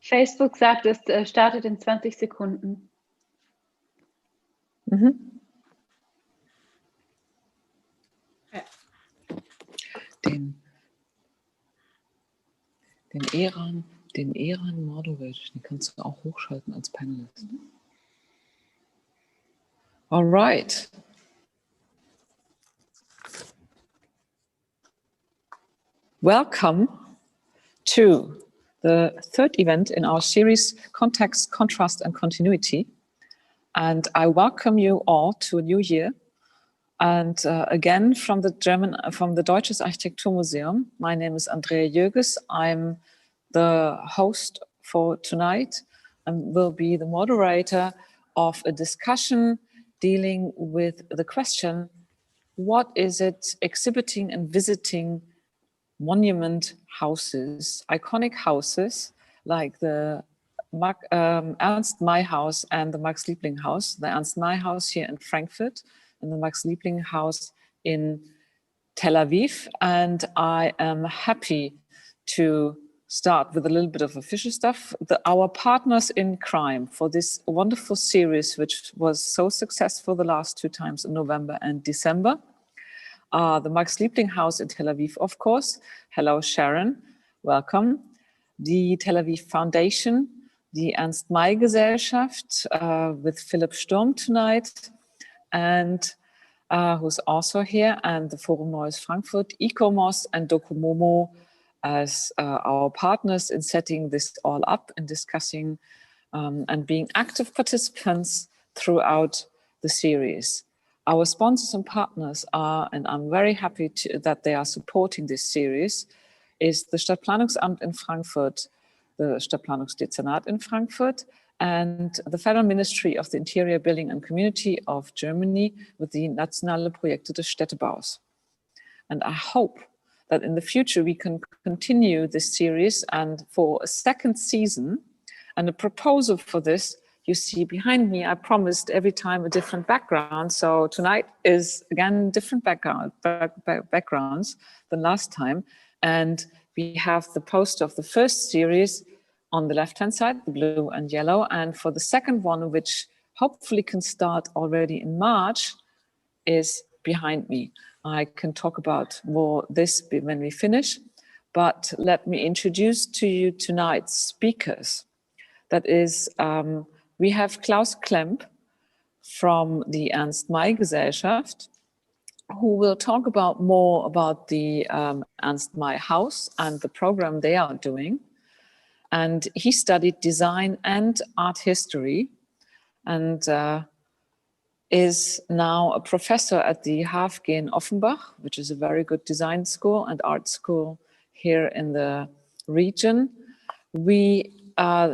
Facebook sagt, es startet in 20 Sekunden. Mhm. Den Eran Mordowitsch, den kannst du auch hochschalten als Panelist. All right. Welcome to the third event in our series, Kontext, Kontrast and Kontinuität. And I welcome you all to a new year. And again, from the Deutsches Architekturmuseum, my name is Andrea Jöges. I'm the host for tonight and will be the moderator of a discussion dealing with the question, what is it exhibiting and visiting monument houses, iconic houses like the Ernst May Haus and the Max Liebling Haus, the Ernst May Haus here in Frankfurt and the Max Liebling Haus in Tel Aviv. And I am happy to start with a little bit of official stuff. Our partners in crime for this wonderful series, which was so successful the last two times in November and December, the Max Liebling Haus in Tel Aviv, of course. Hello, Sharon. Welcome. The Tel Aviv Foundation, the Ernst May Gesellschaft with Philipp Sturm tonight, and who's also here, and the Forum Neues Frankfurt, Icomos and Docomomo as our partners in setting this all up and discussing and being active participants throughout the series. Our sponsors and partners are, and I'm very happy that they are supporting this series, is the Stadtplanungsamt in Frankfurt, the Stadtplanungsdezernat in Frankfurt, and the Federal Ministry of the Interior, Building and Community of Germany with the Nationale Projekte des Städtebaus. And I hope that in the future we can continue this series, and for a second season, and a proposal for this, you see behind me, I promised every time a different background. So tonight is again different backgrounds than last time. And we have the poster of the first series on the left-hand side, the blue and yellow. And for the second one, which hopefully can start already in March, is behind me. I can talk about more this when we finish, but let me introduce to you tonight's speakers. That is, we have Klaus Klemp from the Ernst May Gesellschaft, who will talk about more about the Ernst May Haus and the program they are doing. And he studied design and art history, and is now a professor at the HFG in Offenbach, which is a very good design school and art school here in the region.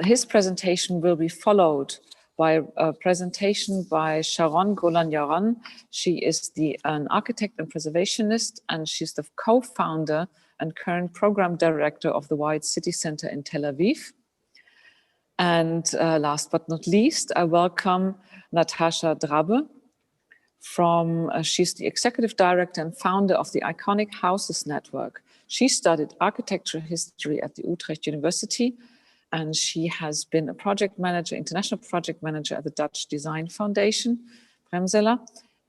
His presentation will be followed by a presentation by Sharon Golan-Yaron. She is an architect and preservationist, and she's the co-founder and current program director of the White City Center in Tel Aviv. And last but not least, I welcome Natasha Drabe. She's the executive director and founder of the Iconic Houses Network. She studied architecture history at the Utrecht University, and she has been a project manager, international project manager at the Dutch Design Foundation, Bremseler,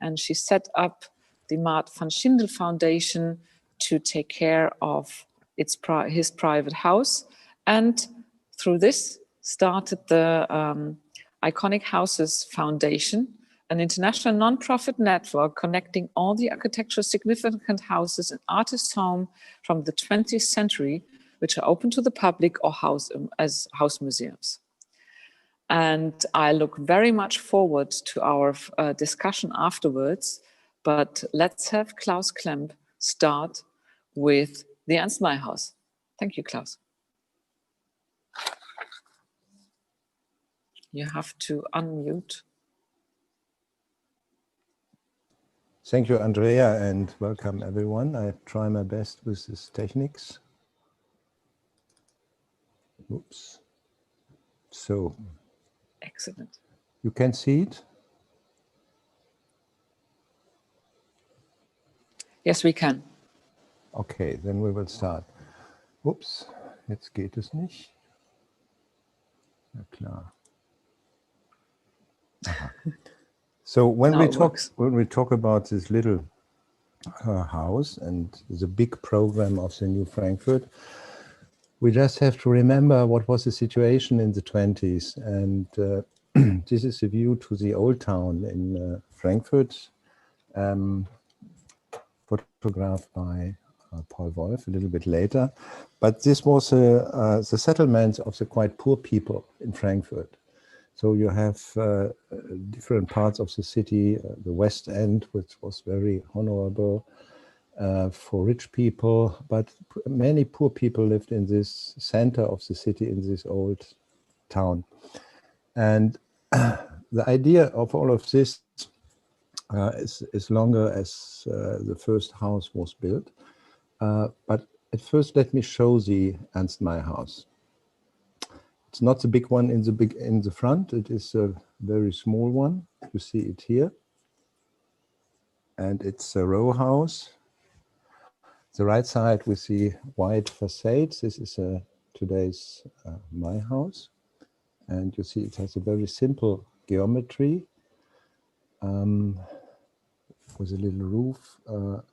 and she set up the Maat van Schindel Foundation to take care of his private house, and through this started the Iconic Houses Foundation, an international non-profit network connecting all the architecturally significant houses and artists' homes from the 20th century, which are open to the public or as house museums. And I look very much forward to our discussion afterwards, but let's have Klaus Klemp start with the Ernst May Haus. Thank you, Klaus. You have to unmute. Thank you, Andrea, and welcome everyone. I try my best with these techniques. Oops. So. Excellent. You can see it? Yes, we can. Okay, then we will start. Ups, jetzt geht es nicht. Ja, klar. So when we talk about this little house and the big program of the New Frankfurt, we just have to remember what was the situation in the 20s. And this is a view to the old town in Frankfurt, photographed by Paul Wolf a little bit later. But this was the settlement of the quite poor people in Frankfurt. So you have different parts of the city, the West End, which was very honorable for rich people, but many poor people lived in this center of the city, in this old town. And the idea of all of this is longer as the first house was built. But at first, let me show the Ernst May Haus. It's not the big one in the front. It is a very small one. You see it here, and it's a row house. The right side we see white facades. This is today's May House, and you see it has a very simple geometry with a little roof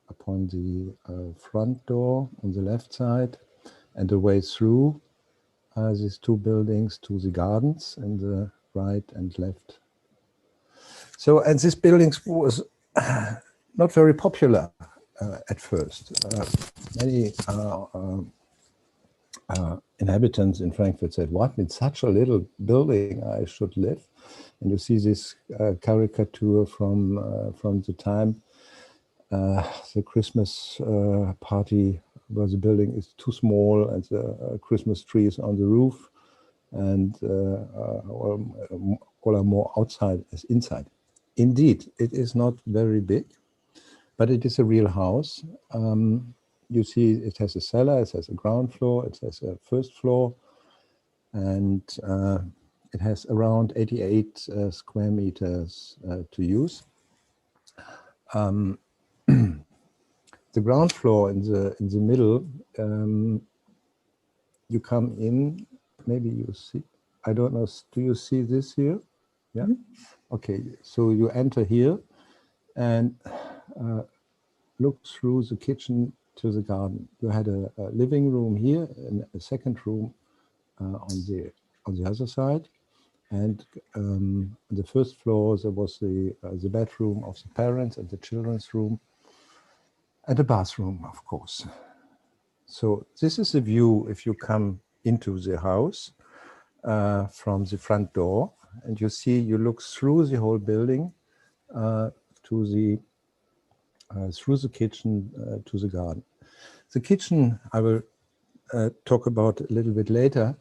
upon the front door on the left side, and a way through these two buildings to the gardens in the right and left. So, and this building was not very popular at first. Many inhabitants in Frankfurt said, "What, in such a little building I should live?" And you see this caricature from the time the Christmas party, where the building is too small and the Christmas tree is on the roof, and all are more outside as inside. Indeed, it is not very big, but it is a real house. You see it has a cellar, it has a ground floor, it has a first floor, and it has around 88 square meters to use. The ground floor in the middle, you come in, maybe you see, I don't know, do you see this here? Yeah? Mm-hmm. Okay, so you enter here and look through the kitchen to the garden. You had a living room here and a second room on the other side. And on the first floor, there was the bedroom of the parents and the children's room, and a bathroom, of course. So this is the view if you come into the house from the front door, and you look through the whole building through the kitchen to the garden. The kitchen I will talk about a little bit later.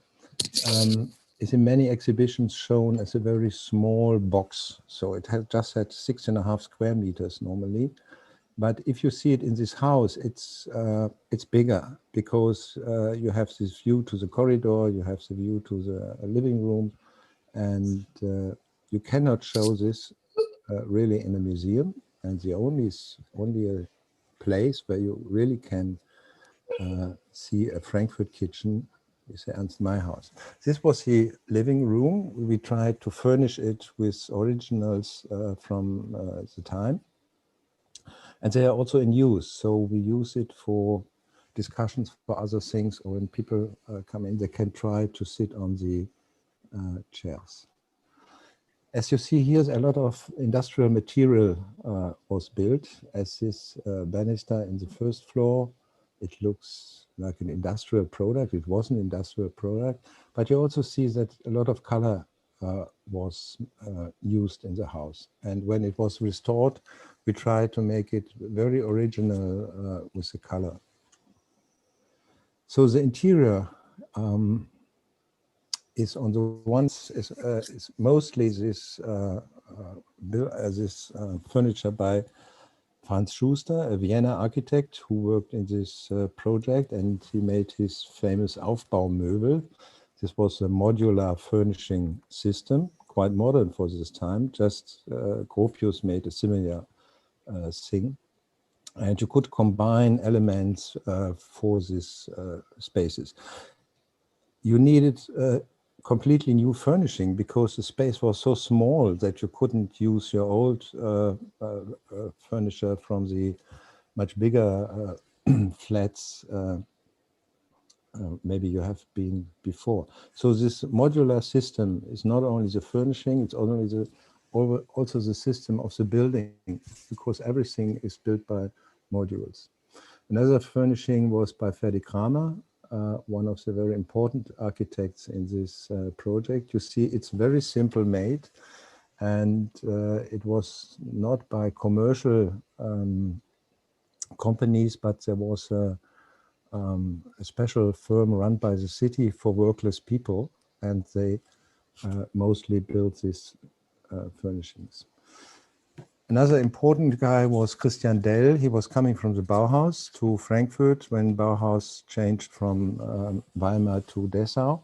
Is in many exhibitions shown as a very small box. So it had just had 6.5 square meters normally. But if you see it in this house, it's bigger, because you have this view to the corridor, you have the view to the living room, and you cannot show this really in a museum. And the only place where you really can see a Frankfurt kitchen is the Ernst May Haus. This was the living room. We tried to furnish it with originals from the time. And they are also in use. So we use it for discussions for other things, or when people come in, they can try to sit on the chairs. As you see here, a lot of industrial material was built as this banister in the first floor. It looks like an industrial product. It was an industrial product, but you also see that a lot of color was used in the house. And when it was restored, we tried to make it very original with the color. So the interior is on the ones is mostly this furniture by Franz Schuster, a Vienna architect who worked in this project, and he made his famous Aufbaumöbel. This was a modular furnishing system, quite modern for this time. Just Gropius made a similar thing. And you could combine elements for these spaces. You needed completely new furnishing because the space was so small that you couldn't use your old furniture from the much bigger flats maybe you have been before. So this modular system is not only the furnishing, it's also the system of the building, because everything is built by modules. Another furnishing was by Ferdi Kramer, one of the very important architects in this project. You see, it's very simple made, and it was not by commercial companies, but there was a special firm run by the city for workless people, and they mostly built these furnishings. Another important guy was Christian Dell. He was coming from the Bauhaus to Frankfurt when Bauhaus changed from Weimar to Dessau,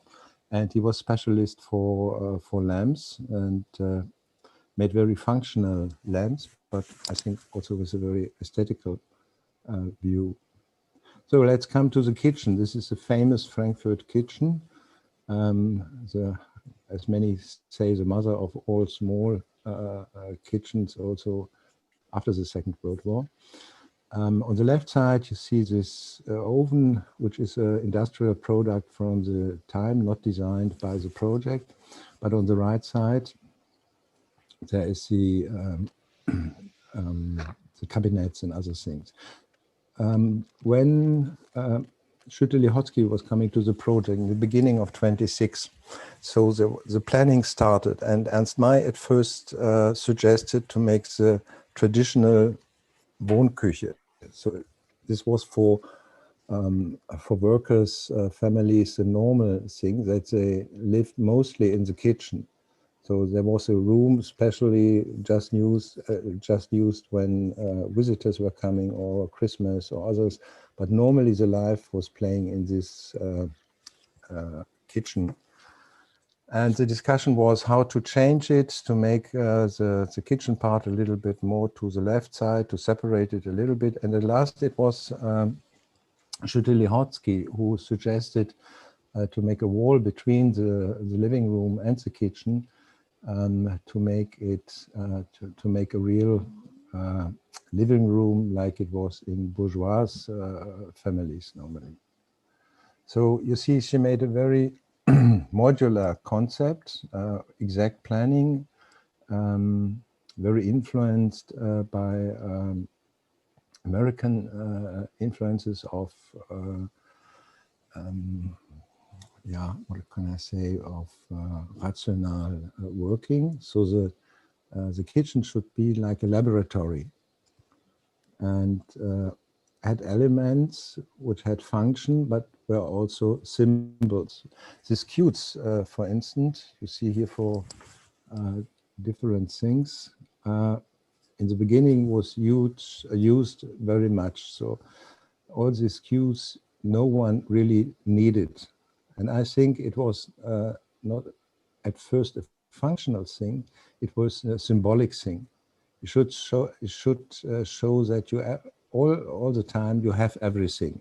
and he was specialist for lamps and made very functional lamps, but I think also with a very aesthetical view. So let's come to the kitchen. This is a famous Frankfurt kitchen. As many say, the mother of all small kitchens, also after the Second World War. On the left side, you see this oven, which is an industrial product from the time, not designed by the project. But on the right side, there is the cabinets and other things. When Schütte-Lihotzky was coming to the project in the beginning of 26, so the planning started, and Ernst May at first suggested to make the traditional Wohnküche. So this was for workers, families, the normal thing that they lived mostly in the kitchen. So there was a room specially just used when visitors were coming, or Christmas or others. But normally the life was playing in this kitchen. And the discussion was how to change it, to make the kitchen part a little bit more to the left side, to separate it a little bit. And at last it was Schütte-Lihotzky who suggested to make a wall between the living room and the kitchen, to make it to make a real living room like it was in bourgeois families normally. So you see, she made a very modular concept, exact planning, very influenced by American influences of yeah, what can I say, of rational working. So the kitchen should be like a laboratory, and had elements which had function, but were also symbols. These cutes, for instance, you see here for different things, in the beginning was used very much. So all these cues, no one really needed. And I think it was not at first a functional thing, it was a symbolic thing. You should show that you have, all the time you have everything.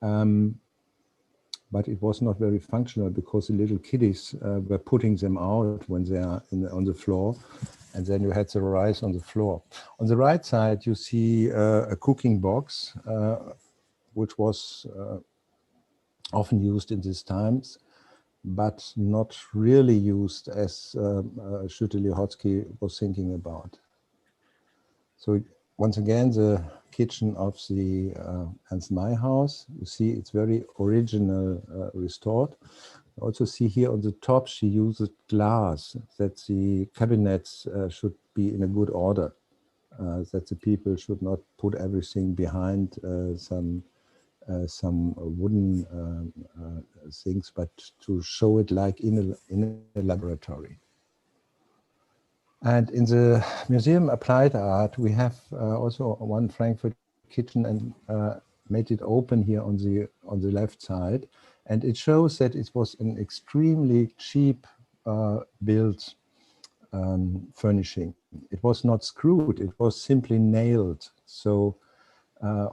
But it was not very functional because the little kiddies were putting them out when they are on the floor, and then you had the rice on the floor. On the right side, you see a cooking box, which was often used in these times, but not really used as Schütte-Lihotzky was thinking about. So once again, the kitchen of the Ernst May Haus, you see it's very original restored. You also see here on the top, she uses glass, that the cabinets should be in a good order, that the people should not put everything behind some wooden things, but to show it like in a laboratory. And in the Museum Applied Art, we have also one Frankfurt kitchen, and made it open here on the left side. And it shows that it was an extremely cheap built furnishing. It was not screwed, it was simply nailed. So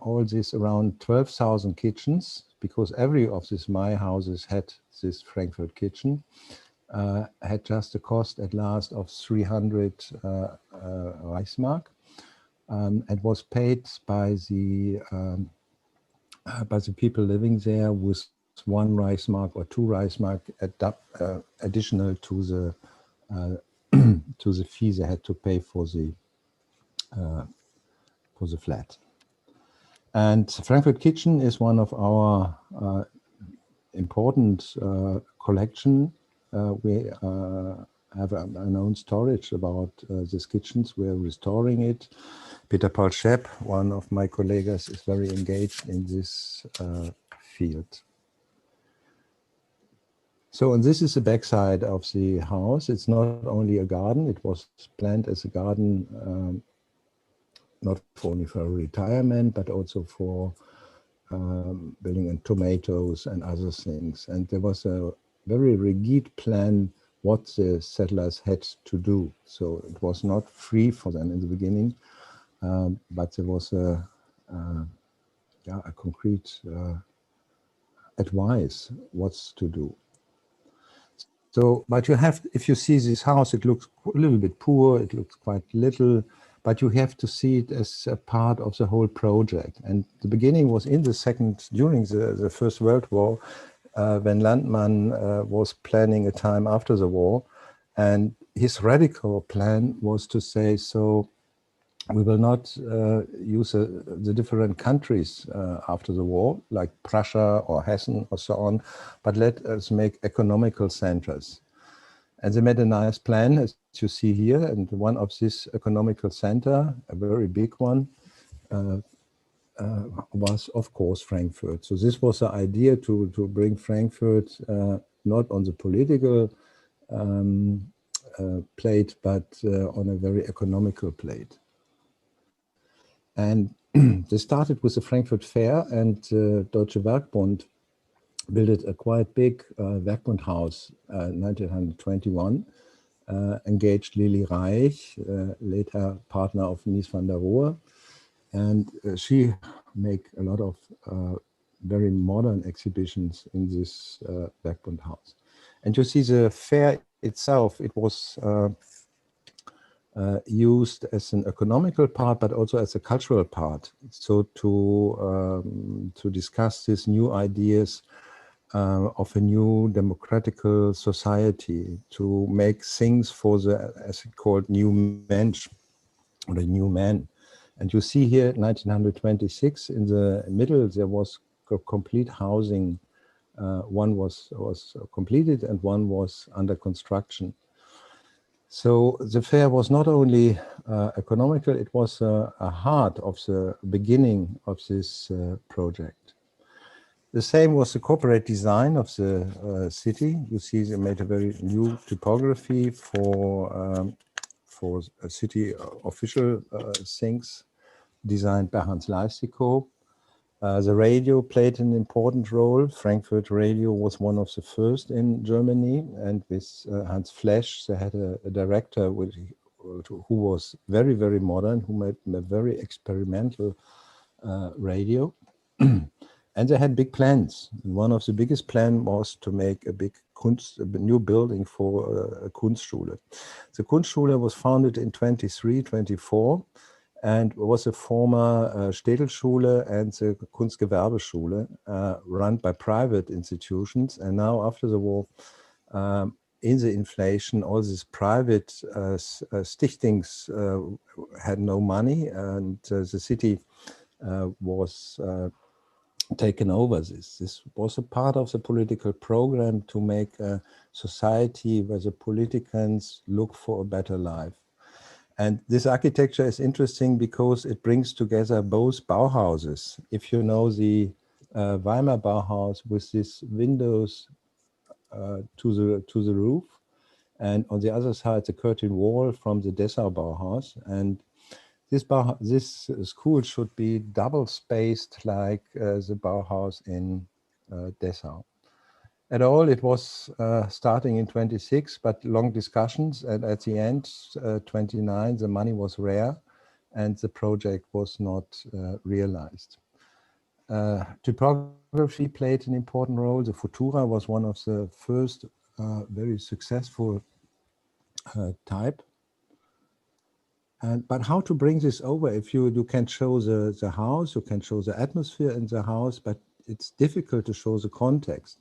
all this around 12,000 kitchens, because every of these May houses had this Frankfurt kitchen, had just a cost at last of 300 Reichsmark. It was paid by the people living there with 1 Reichsmark or 2 Reichsmark additional to the to the fee they had to pay for the flat. And Frankfurt Kitchen is one of our important collection. We have an own storage about these kitchens. We're restoring it. Peter Paul Schepp, one of my colleagues, is very engaged in this field. So, and this is the backside of the house. It's not only a garden, it was planned as a garden, not only for retirement, but also for building in tomatoes and other things. And there was a very rigid plan what the settlers had to do. So it was not free for them in the beginning, but there was a concrete advice what's to do. So, but you have, if you see this house, it looks a little bit poor, it looks quite little, but you have to see it as a part of the whole project. And the beginning was in the during the First World War, when Landmann was planning a time after the war, and his radical plan was to say, so we will not use the different countries after the war, like Prussia or Hessen or so on, but let us make economical centers. And they made a nice plan, as you see here, and one of this economical center, a very big one, was of course Frankfurt. So this was the idea to bring Frankfurt not on the political plate, but on a very economical plate. And they started with the Frankfurt Fair, and Deutsche Werkbund built a quite big Werkbund house 1921, engaged Lili Reich, later partner of Mies van der Rohe, and she make a lot of very modern exhibitions in this Werkbund house. And you see the fair itself, it was used as an economical part, but also as a cultural part. So to discuss these new ideas of a new democratical society, to make things for the, as it called, new mensch, or the new man. And you see here, 1926, in the middle, there was a complete housing. One was completed and one was under construction. So the fair was not only economical, it was a heart of the beginning of this project. The same was the corporate design of the city. You see they made a very new typography for a city official things, designed by Hans Leistikow. The radio played an important role. Frankfurt Radio was one of the first in Germany, and with Hans Flesch, they had a director who was very, very modern, who made a very experimental radio. And they had big plans. And one of the biggest plans was to make a big a new building for a Kunstschule. The Kunstschule was founded in 24, and was a former Städelschule and the Kunstgewerbeschule run by private institutions. And now after the war, in the inflation, all these private stichtings had no money, and the city was taken over this. This was a part of the political program to make a society where the politicians look for a better life. And this architecture is interesting because it brings together both Bauhauses. If you know the Weimar Bauhaus with these windows to the roof, and on the other side the curtain wall from the Dessau Bauhaus. And this school should be double spaced like the Bauhaus in Dessau. At all, it was starting in 26, but long discussions, and at the end, 29, the money was rare, and the project was not realized. Typography played an important role. The Futura was one of the first very successful type. But how to bring this over? If you can show the house, you can show the atmosphere in the house, but it's difficult to show the context.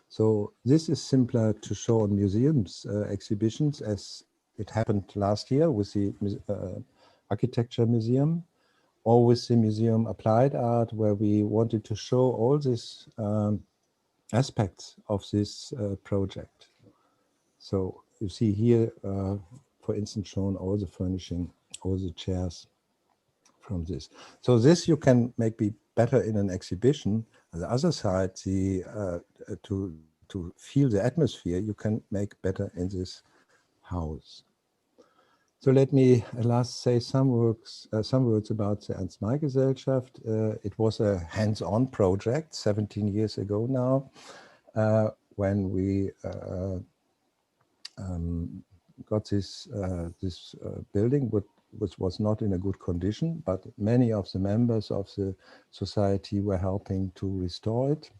So this is simpler to show on museums exhibitions, as it happened last year with the Architecture Museum, or with the Museum Applied Art, where we wanted to show all these aspects of this project. So you see here, for instance, shown all the furnishing, all the chairs from this. So this you can make be better in an exhibition. On the other side, to feel the atmosphere, you can make better in this house. So let me last say some words about the Ernst May Gesellschaft. It was a hands-on project 17 years ago now, when we got this building, which was not in a good condition, but many of the members of the society were helping to restore it.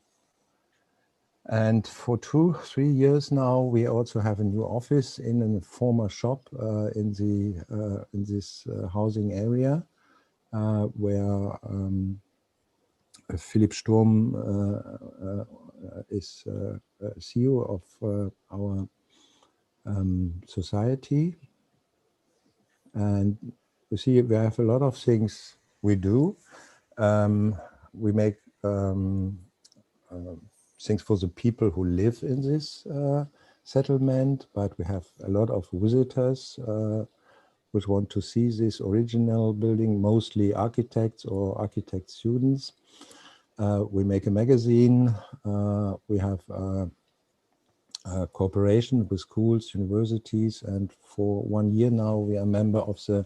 And for 2-3 years now, we also have a new office in a former shop in this housing area, where Philipp Sturm is CEO of our society. And you see, we have a lot of things we do. We make things for the people who live in this settlement, but we have a lot of visitors which want to see this original building, mostly architects or architect students. We make a magazine. We have cooperation with schools, universities, and for 1 year now we are a member of the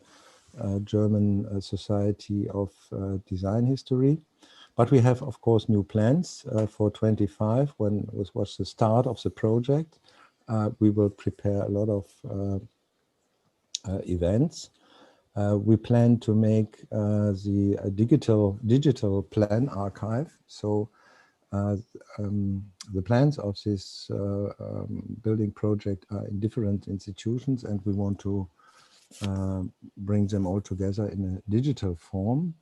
German Society of Design History. But we have, of course, new plans for 25, when it was the start of the project. We will prepare a lot of events. We plan to make the digital plan archive. So the plans of this building project are in different institutions, and we want to bring them all together in a digital form.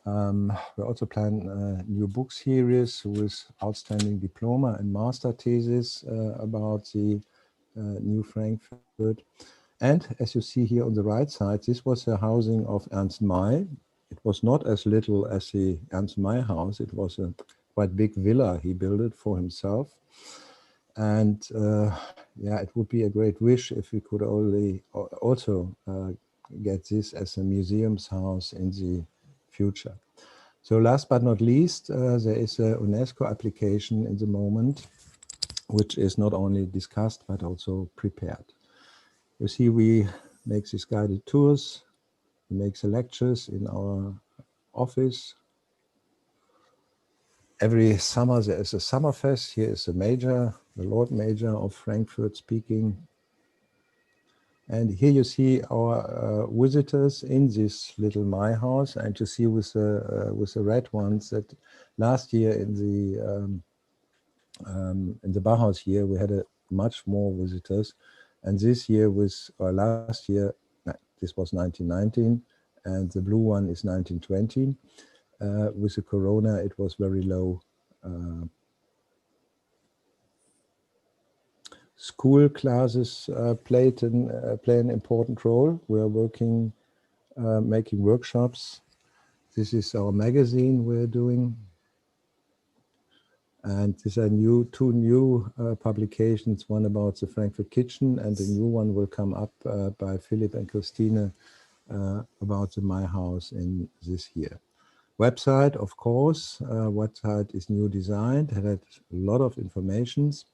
We also plan a new book series with outstanding diploma and master thesis about the New Frankfurt. And as you see here on the right side, this was the housing of Ernst May. It was not as little as the Ernst May House. It was a quite big villa he built it for himself. And yeah, it would be a great wish if we could also get this as a museum's house in the future. So last but not least, there is a Unesco application in the moment, which is not only discussed, but also prepared. You see, we make these guided tours, we make the lectures in our office. Every summer there is a summer fest. Here is the Lord Major of Frankfurt speaking. And here you see our visitors in this little May house, and you see with the red ones that last year in the Bauhaus year we had much more visitors, and this year last year, this was 1919, and the blue one is 1920. With the corona, it was very low. School classes play an important role. We are working, making workshops. This is our magazine we're doing. And these are two new publications, one about the Frankfurt kitchen, and a new one will come up by Philip and Christine about the May House in this year. Website, of course, website is new designed, had a lot of informations.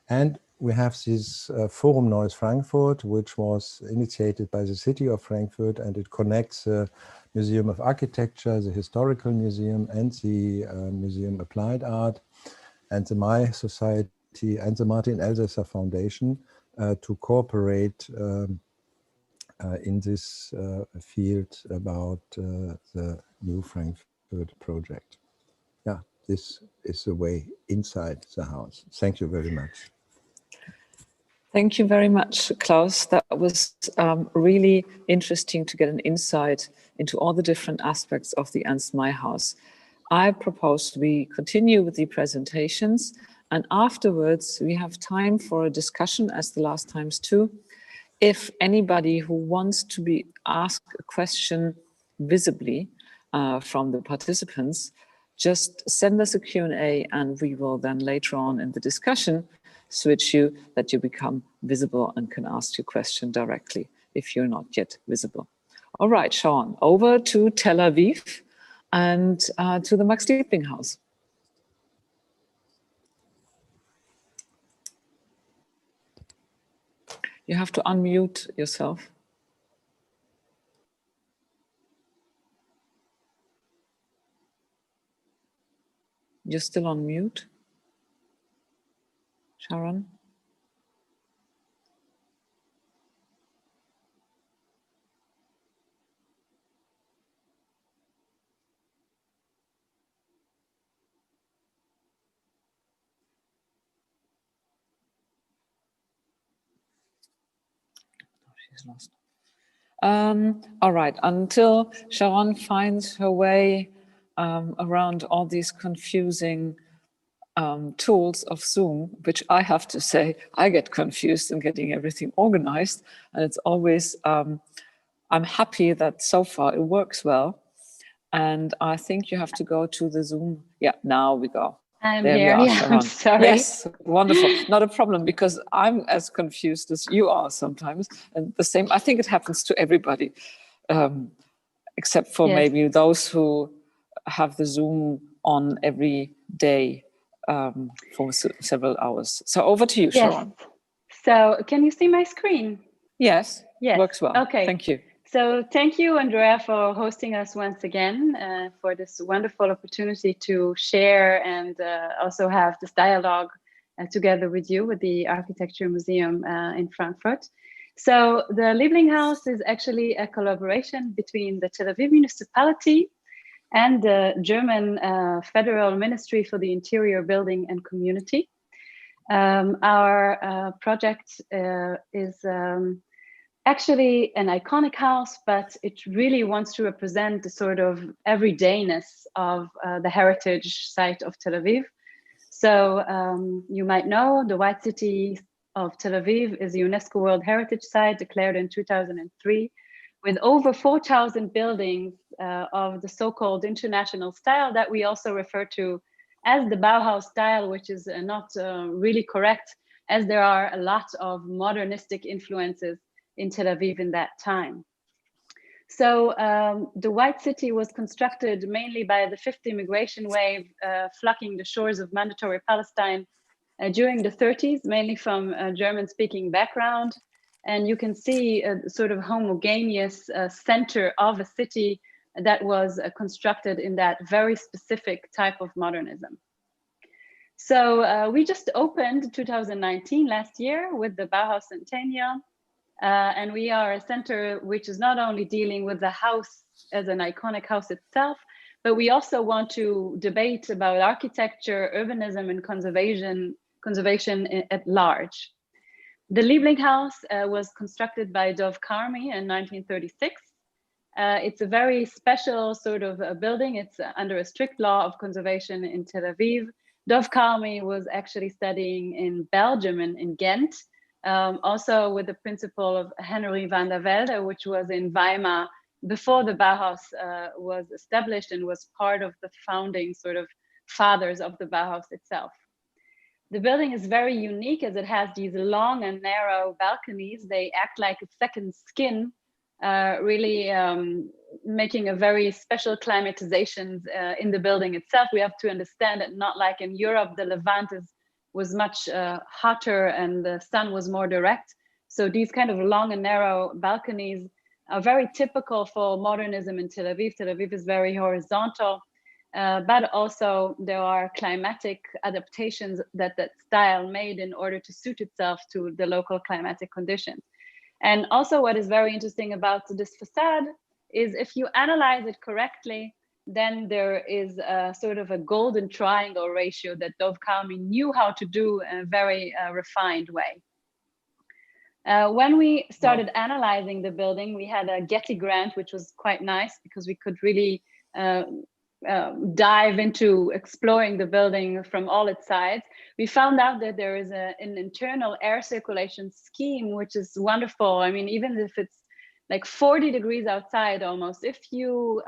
And we have this Forum Neuen Frankfurt, which was initiated by the city of Frankfurt, and it connects the Museum of Architecture, the Historical Museum, and the Museum Applied Art, and the May Society, and the Martin Elsässer Foundation to cooperate in this field about the New Frankfurt project. Yeah, this is the way inside the house. Thank you very much. Thank you very much, Klaus. That was really interesting to get an insight into all the different aspects of the Ernst May Haus. I propose we continue with the presentations, and afterwards we have time for a discussion as the last times too. If anybody who wants to be asked a question visibly from the participants, just send us a Q&A and we will then later on in the discussion switch you that you become visible and can ask your question directly if you're not yet visible. All right, Sean, over to Tel Aviv and to the Max Liebling Haus. You have to unmute yourself. You're still on mute, Sharon? She's lost. All right, until Sharon finds her way around all these confusing tools of Zoom, which I have to say, I get confused in getting everything organized. And it's always, I'm happy that so far it works well. And I think you have to go to the Zoom. Yeah, now we go. I'm there here. We are, yeah, Sharon. I'm sorry. Yes, wonderful. Not a problem, because I'm as confused as you are sometimes. And the same, I think it happens to everybody, except for maybe those who have the Zoom on every day for several hours. So over to you, Sharon. So can you see my screen? Yes, works well. Okay. Thank you. So thank you, Andrea, for hosting us once again, for this wonderful opportunity to share and also have this dialogue together with you with the Architecture Museum in Frankfurt. So the Liebling Haus is actually a collaboration between the Tel Aviv municipality and the German Federal Ministry for the Interior, Building and Community. Our project is actually an iconic house, but it really wants to represent the sort of everydayness of the heritage site of Tel Aviv. So you might know the White City of Tel Aviv is a UNESCO World Heritage Site declared in 2003, with over 4,000 buildings of the so-called international style that we also refer to as the Bauhaus style, which is not really correct, as there are a lot of modernistic influences in Tel Aviv in that time. So the White City was constructed mainly by the fifth immigration wave flocking the shores of mandatory Palestine during the 30s, mainly from a German-speaking background. And you can see a sort of homogeneous center of a city that was constructed in that very specific type of modernism. So we just opened 2019 last year with the Bauhaus Centennial. And we are a center which is not only dealing with the house as an iconic house itself, but we also want to debate about architecture, urbanism, and conservation at large. The Liebling Haus was constructed by Dov Karmi in 1936. It's a very special sort of a building. It's under a strict law of conservation in Tel Aviv. Dov Karmi was actually studying in Belgium and in Ghent, also with the principle of Henry van der Velde, which was in Weimar before the Bauhaus was established and was part of the founding sort of fathers of the Bauhaus itself. The building is very unique as it has these long and narrow balconies. They act like a second skin, really making a very special climatizations in the building itself. We have to understand that not like in Europe, the Levant was much hotter and the sun was more direct. So these kind of long and narrow balconies are very typical for modernism in Tel Aviv. Tel Aviv is very horizontal, but also there are climatic adaptations that that style made in order to suit itself to the local climatic conditions. And also what is very interesting about this facade is if you analyze it correctly, then there is a sort of a golden triangle ratio that Dov Carmi knew how to do in a very refined way. When we started analyzing the building, we had a Getty grant, which was quite nice because we could really dive into exploring the building from all its sides. We found out that there is an internal air circulation scheme, which is wonderful. I mean, even if it's like 40 degrees outside almost, if you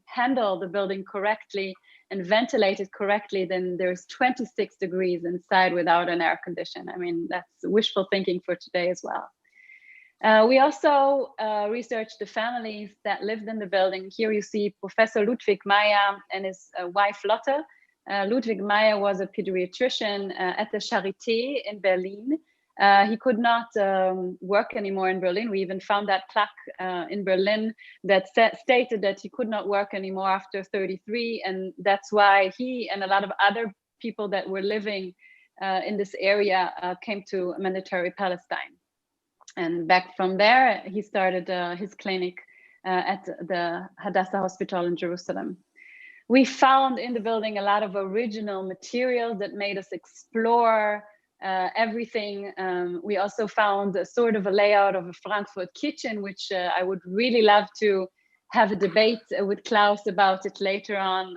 handle the building correctly and ventilate it correctly, then there's 26 degrees inside without an air condition. I mean, that's wishful thinking for today as well. We also researched the families that lived in the building. Here you see Professor Ludwig Meyer and his wife Lotte. Ludwig Meyer was a pediatrician at the Charité in Berlin. He could not work anymore in Berlin. We even found that plaque in Berlin that stated that he could not work anymore after 33. And that's why he and a lot of other people that were living in this area came to Mandatory Palestine. And back from there, he started his clinic at the Hadassah Hospital in Jerusalem. We found in the building a lot of original materials that made us explore everything. We also found a sort of a layout of a Frankfurt kitchen, which I would really love to have a debate with Klaus about it later on,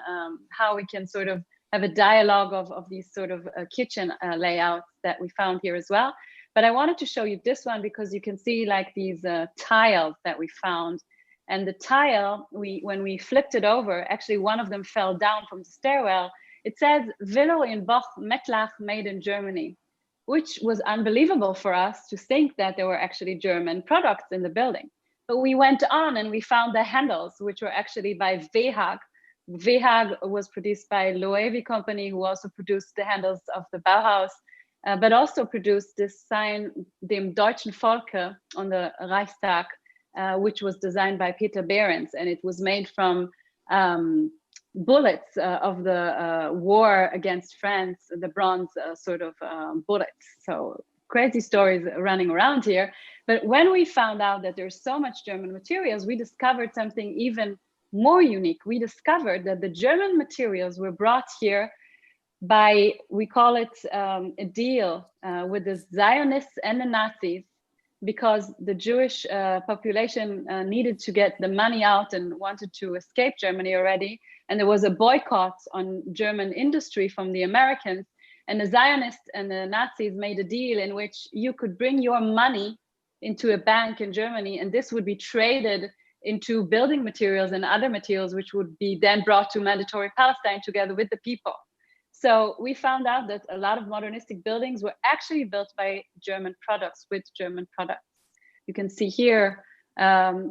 how we can sort of have a dialogue of these sort of kitchen layouts that we found here as well. But I wanted to show you this one because you can see like these tiles that we found. And the tile, when we flipped it over, actually one of them fell down from the stairwell. It says Willow in Boch Mettlach made in Germany, which was unbelievable for us to think that there were actually German products in the building. But we went on and we found the handles, which were actually by Wehag. Wehag was produced by Loewy Company, who also produced the handles of the Bauhaus, but also produced this sign, Dem Deutschen Volke, on the Reichstag, which was designed by Peter Behrens, and it was made from bullets of the war against France, the bronze sort of bullets. So crazy stories running around here. But when we found out that there's so much German materials, we discovered something even more unique. We discovered that the German materials were brought here by, we call it a deal with the Zionists and the Nazis, because the Jewish population needed to get the money out and wanted to escape Germany already. And there was a boycott on German industry from the Americans. And the Zionists and the Nazis made a deal in which you could bring your money into a bank in Germany, and this would be traded into building materials and other materials, which would be then brought to Mandatory Palestine together with the people. So we found out that a lot of modernistic buildings were actually built by German products with German products. You can see here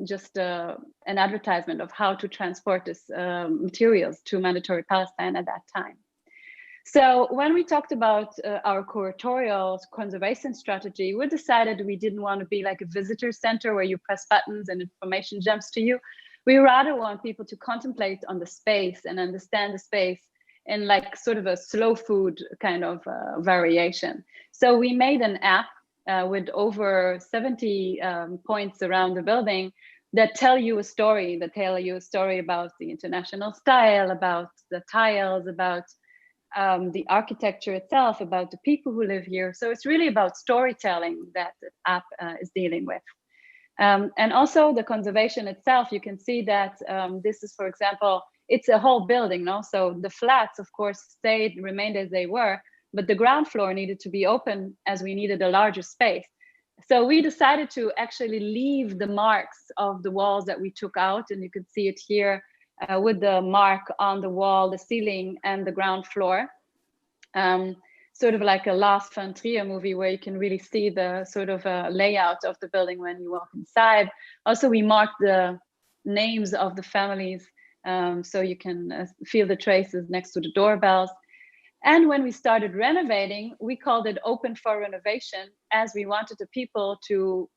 just an advertisement of how to transport this materials to Mandatory Palestine at that time. So when we talked about our curatorial conservation strategy, we decided we didn't want to be like a visitor center where you press buttons and information jumps to you. We rather want people to contemplate on the space and understand the space in like sort of a slow food kind of variation. So we made an app with over 70 points around the building that tell you a story, about the international style, about the tiles, about the architecture itself, about the people who live here. So it's really about storytelling that the app is dealing with. And also the conservation itself, you can see that this is, for example, it's a whole building, no? So the flats, of course, remained as they were, but the ground floor needed to be open as we needed a larger space. So we decided to actually leave the marks of the walls that we took out, and you can see it here with the mark on the wall, the ceiling, and the ground floor. Sort of like a Lars von Trier movie where you can really see the sort of layout of the building when you walk inside. Also, we marked the names of the families so you can feel the traces next to the doorbells. And when we started renovating, we called it open for renovation, as we wanted the people to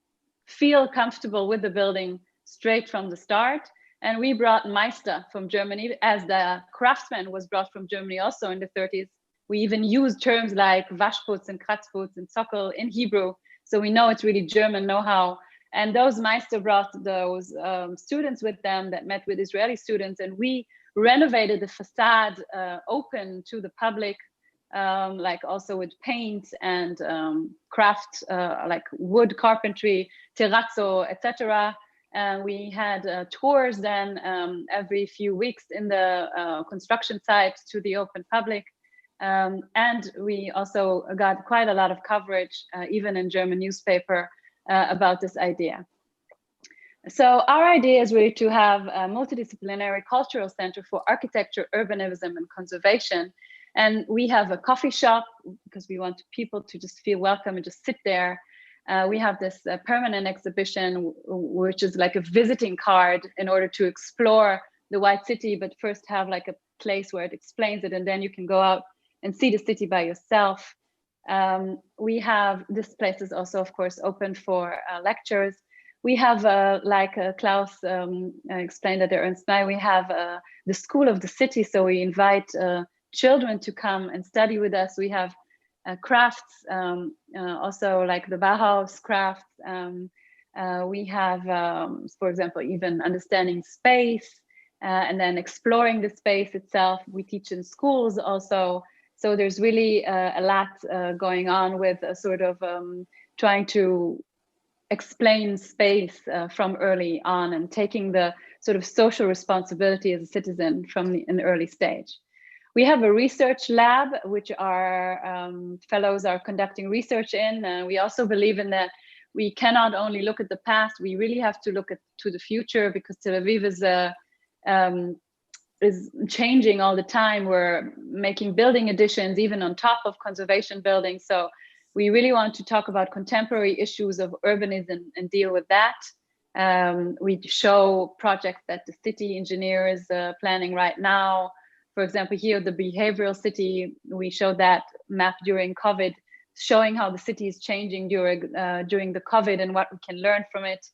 feel comfortable with the building straight from the start. And we brought Meister from Germany, as the craftsman was brought from Germany also in the 30s. We even used terms like Waschputz and Kratzputz and Sockel in Hebrew. So we know it's really German know-how. And those Meister brought those students with them that met with Israeli students, and we renovated the facade open to the public, like also with paint and craft, like wood carpentry, terrazzo, etc. We had tours then every few weeks in the construction site to the open public. And we also got quite a lot of coverage, even in German newspaper, about this idea. So our idea is really to have a multidisciplinary cultural center for architecture, urbanism, and conservation. And we have a coffee shop because we want people to just feel welcome and just sit there. We have this permanent exhibition, which is like a visiting card in order to explore the White City, but first have like a place where it explains it, and then you can go out and see the city by yourself. We have, this place is also, of course, open for lectures. We have, like Klaus explained at the Ernst May, we have the School of the City, so we invite children to come and study with us. We have crafts, also like the Bauhaus crafts. We have, for example, even understanding space, and then exploring the space itself. We teach in schools also. So there's really a lot going on with a sort of trying to explain space from early on and taking the sort of social responsibility as a citizen from an early stage. We have a research lab, which our fellows are conducting research in. We also believe in that we cannot only look at the past, we really have to look to the future, because Tel Aviv is changing all the time. We're making building additions even on top of conservation buildings. So we really want to talk about contemporary issues of urbanism and deal with that. We show projects that the city engineer is planning right now. For example, here, the behavioral city, we showed that map during COVID, showing how the city is changing during the COVID and what we can learn from it.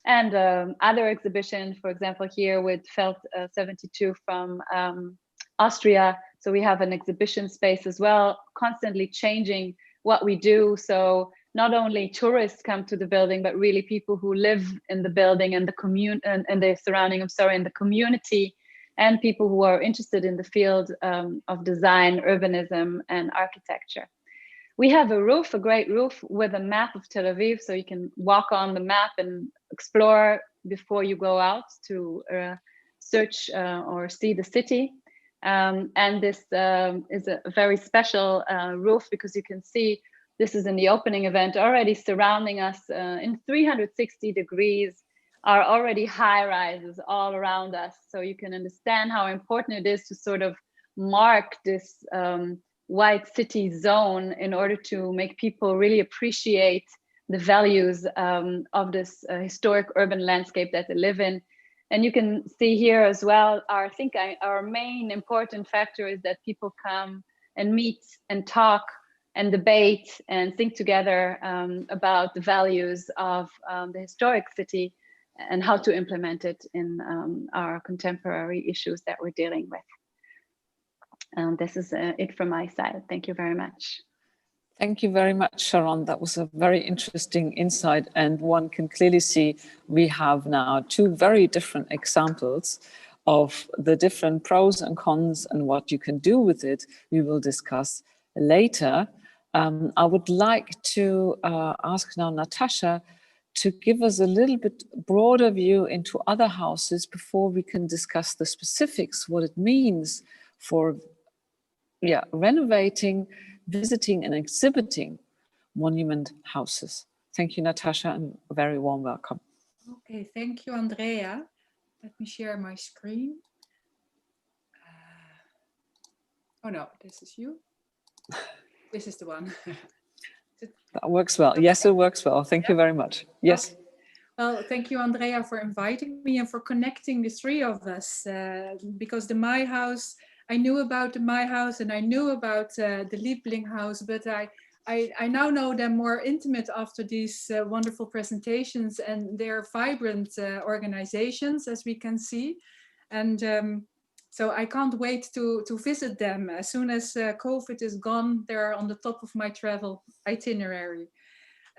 And other exhibition, for example, here with Felt 72 from Austria. So we have an exhibition space as well, constantly changing what we do. So not only tourists come to the building, but really people who live in the building and the and the surrounding, in the community, and people who are interested in the field of design, urbanism, and architecture. We have a roof, a great roof with a map of Tel Aviv, so you can walk on the map and explore before you go out to search or see the city. And this is a very special roof, because you can see this is in the opening event already surrounding us in 360 degrees are already high rises all around us. So you can understand how important it is to sort of mark this white city zone in order to make people really appreciate the values of this historic urban landscape that they live in. And you can see here as well, I think our main important factor is that people come and meet and talk and debate and think together about the values of the historic city and how to implement it in our contemporary issues that we're dealing with. This is it from my side. Thank you very much. Thank you very much, Sharon. That was a very interesting insight, and one can clearly see we have now two very different examples of the different pros and cons and what you can do with it. We will discuss later. I would like to ask now Natasha to give us a little bit broader view into other houses before we can discuss the specifics, what it means for renovating, visiting and exhibiting monument houses. Thank you, Natasha, and a very warm welcome. Okay, thank you, Andrea. Let me share my screen. Oh no, this is you. This is the one. That works well. Yes, it works well. Thank you very much. Yes. Okay. Well, thank you, Andrea, for inviting me and for connecting the three of us, because the May House, I knew about the May House and I knew about the Liebling House, but I now know them more intimate after these wonderful presentations, and they're vibrant organizations, as we can see. And so I can't wait to visit them. As soon as COVID is gone, they're on the top of my travel itinerary.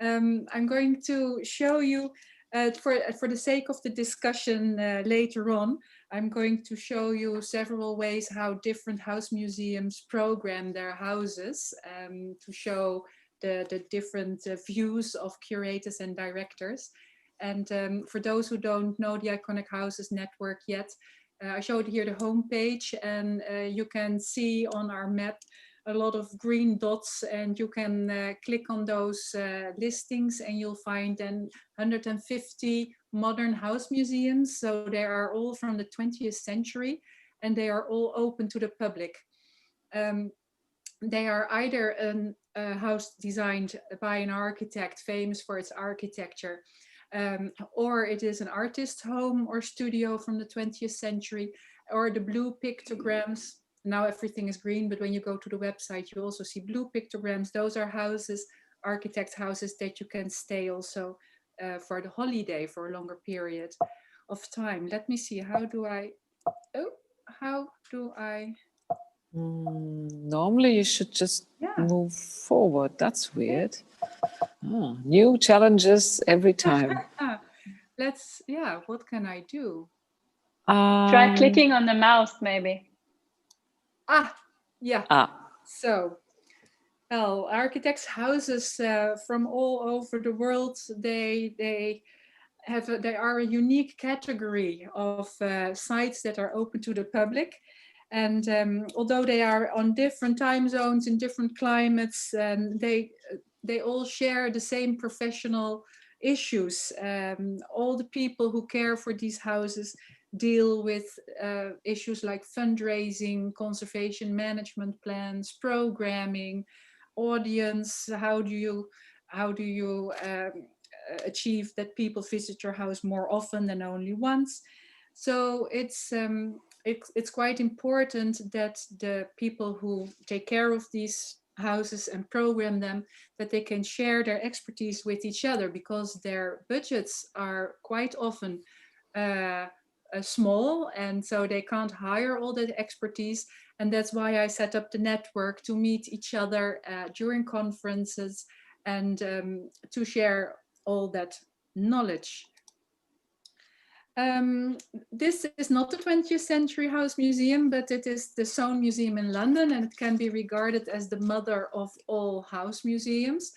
I'm going to show you For the sake of the discussion later on, I'm going to show you several ways how different house museums program their houses to show the different views of curators and directors. And for those who don't know the Iconic Houses Network yet, I showed here the homepage, and you can see on our map a lot of green dots, and you can click on those listings and you'll find then 150 modern house museums. So they are all from the 20th century and they are all open to the public. They are either a house designed by an architect famous for its architecture, or it is an artist's home or studio from the 20th century, or the blue pictograms. Now everything is green, but when you go to the website, you also see blue pictograms. Those are houses, architect houses that you can stay also for the holiday for a longer period of time. Let me see, how do I? Normally you should just move forward. That's weird. Oh, new challenges every time. What can I do? Try clicking on the mouse, maybe. So, well, architects' houses from all over the world, they are a unique category of sites that are open to the public. And although they are on different time zones in different climates, they all share the same professional issues. All the people who care for these houses deal with issues like fundraising, conservation management plans, programming, audience. How do you achieve that people visit your house more often than only once? So it's quite important that the people who take care of these houses and program them, that they can share their expertise with each other, because their budgets are quite often small, and so they can't hire all that expertise. And that's why I set up the network, to meet each other during conferences and to share all that knowledge. This is not the 20th Century House Museum, but it is the Soane Museum in London, and it can be regarded as the mother of all house museums.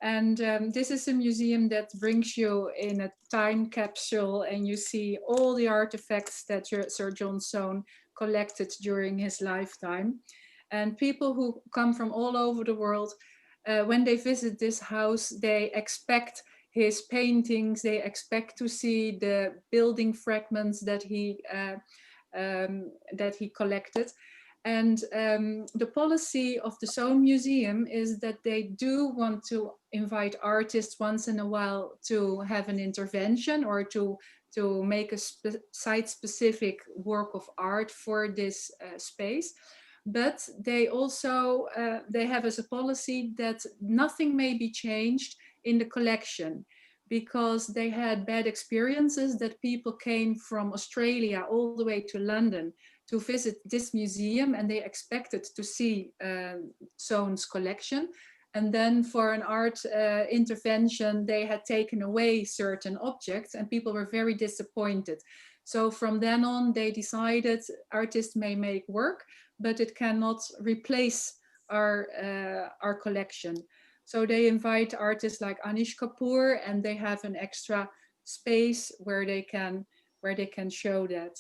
And this is a museum that brings you in a time capsule, and you see all the artifacts that Sir John Soane collected during his lifetime. And people who come from all over the world, when they visit this house, they expect his paintings, they expect to see the building fragments that he collected. And the policy of the Soane Museum is that they do want to invite artists once in a while to have an intervention, or to make a site-specific work of art for this space. But they also, they have as a policy that nothing may be changed in the collection, because they had bad experiences that people came from Australia all the way to London to visit this museum, and they expected to see Soane's collection. And then for an art intervention, they had taken away certain objects, and people were very disappointed. So from then on, they decided artists may make work, but it cannot replace our collection. So they invite artists like Anish Kapoor, and they have an extra space where they can show that.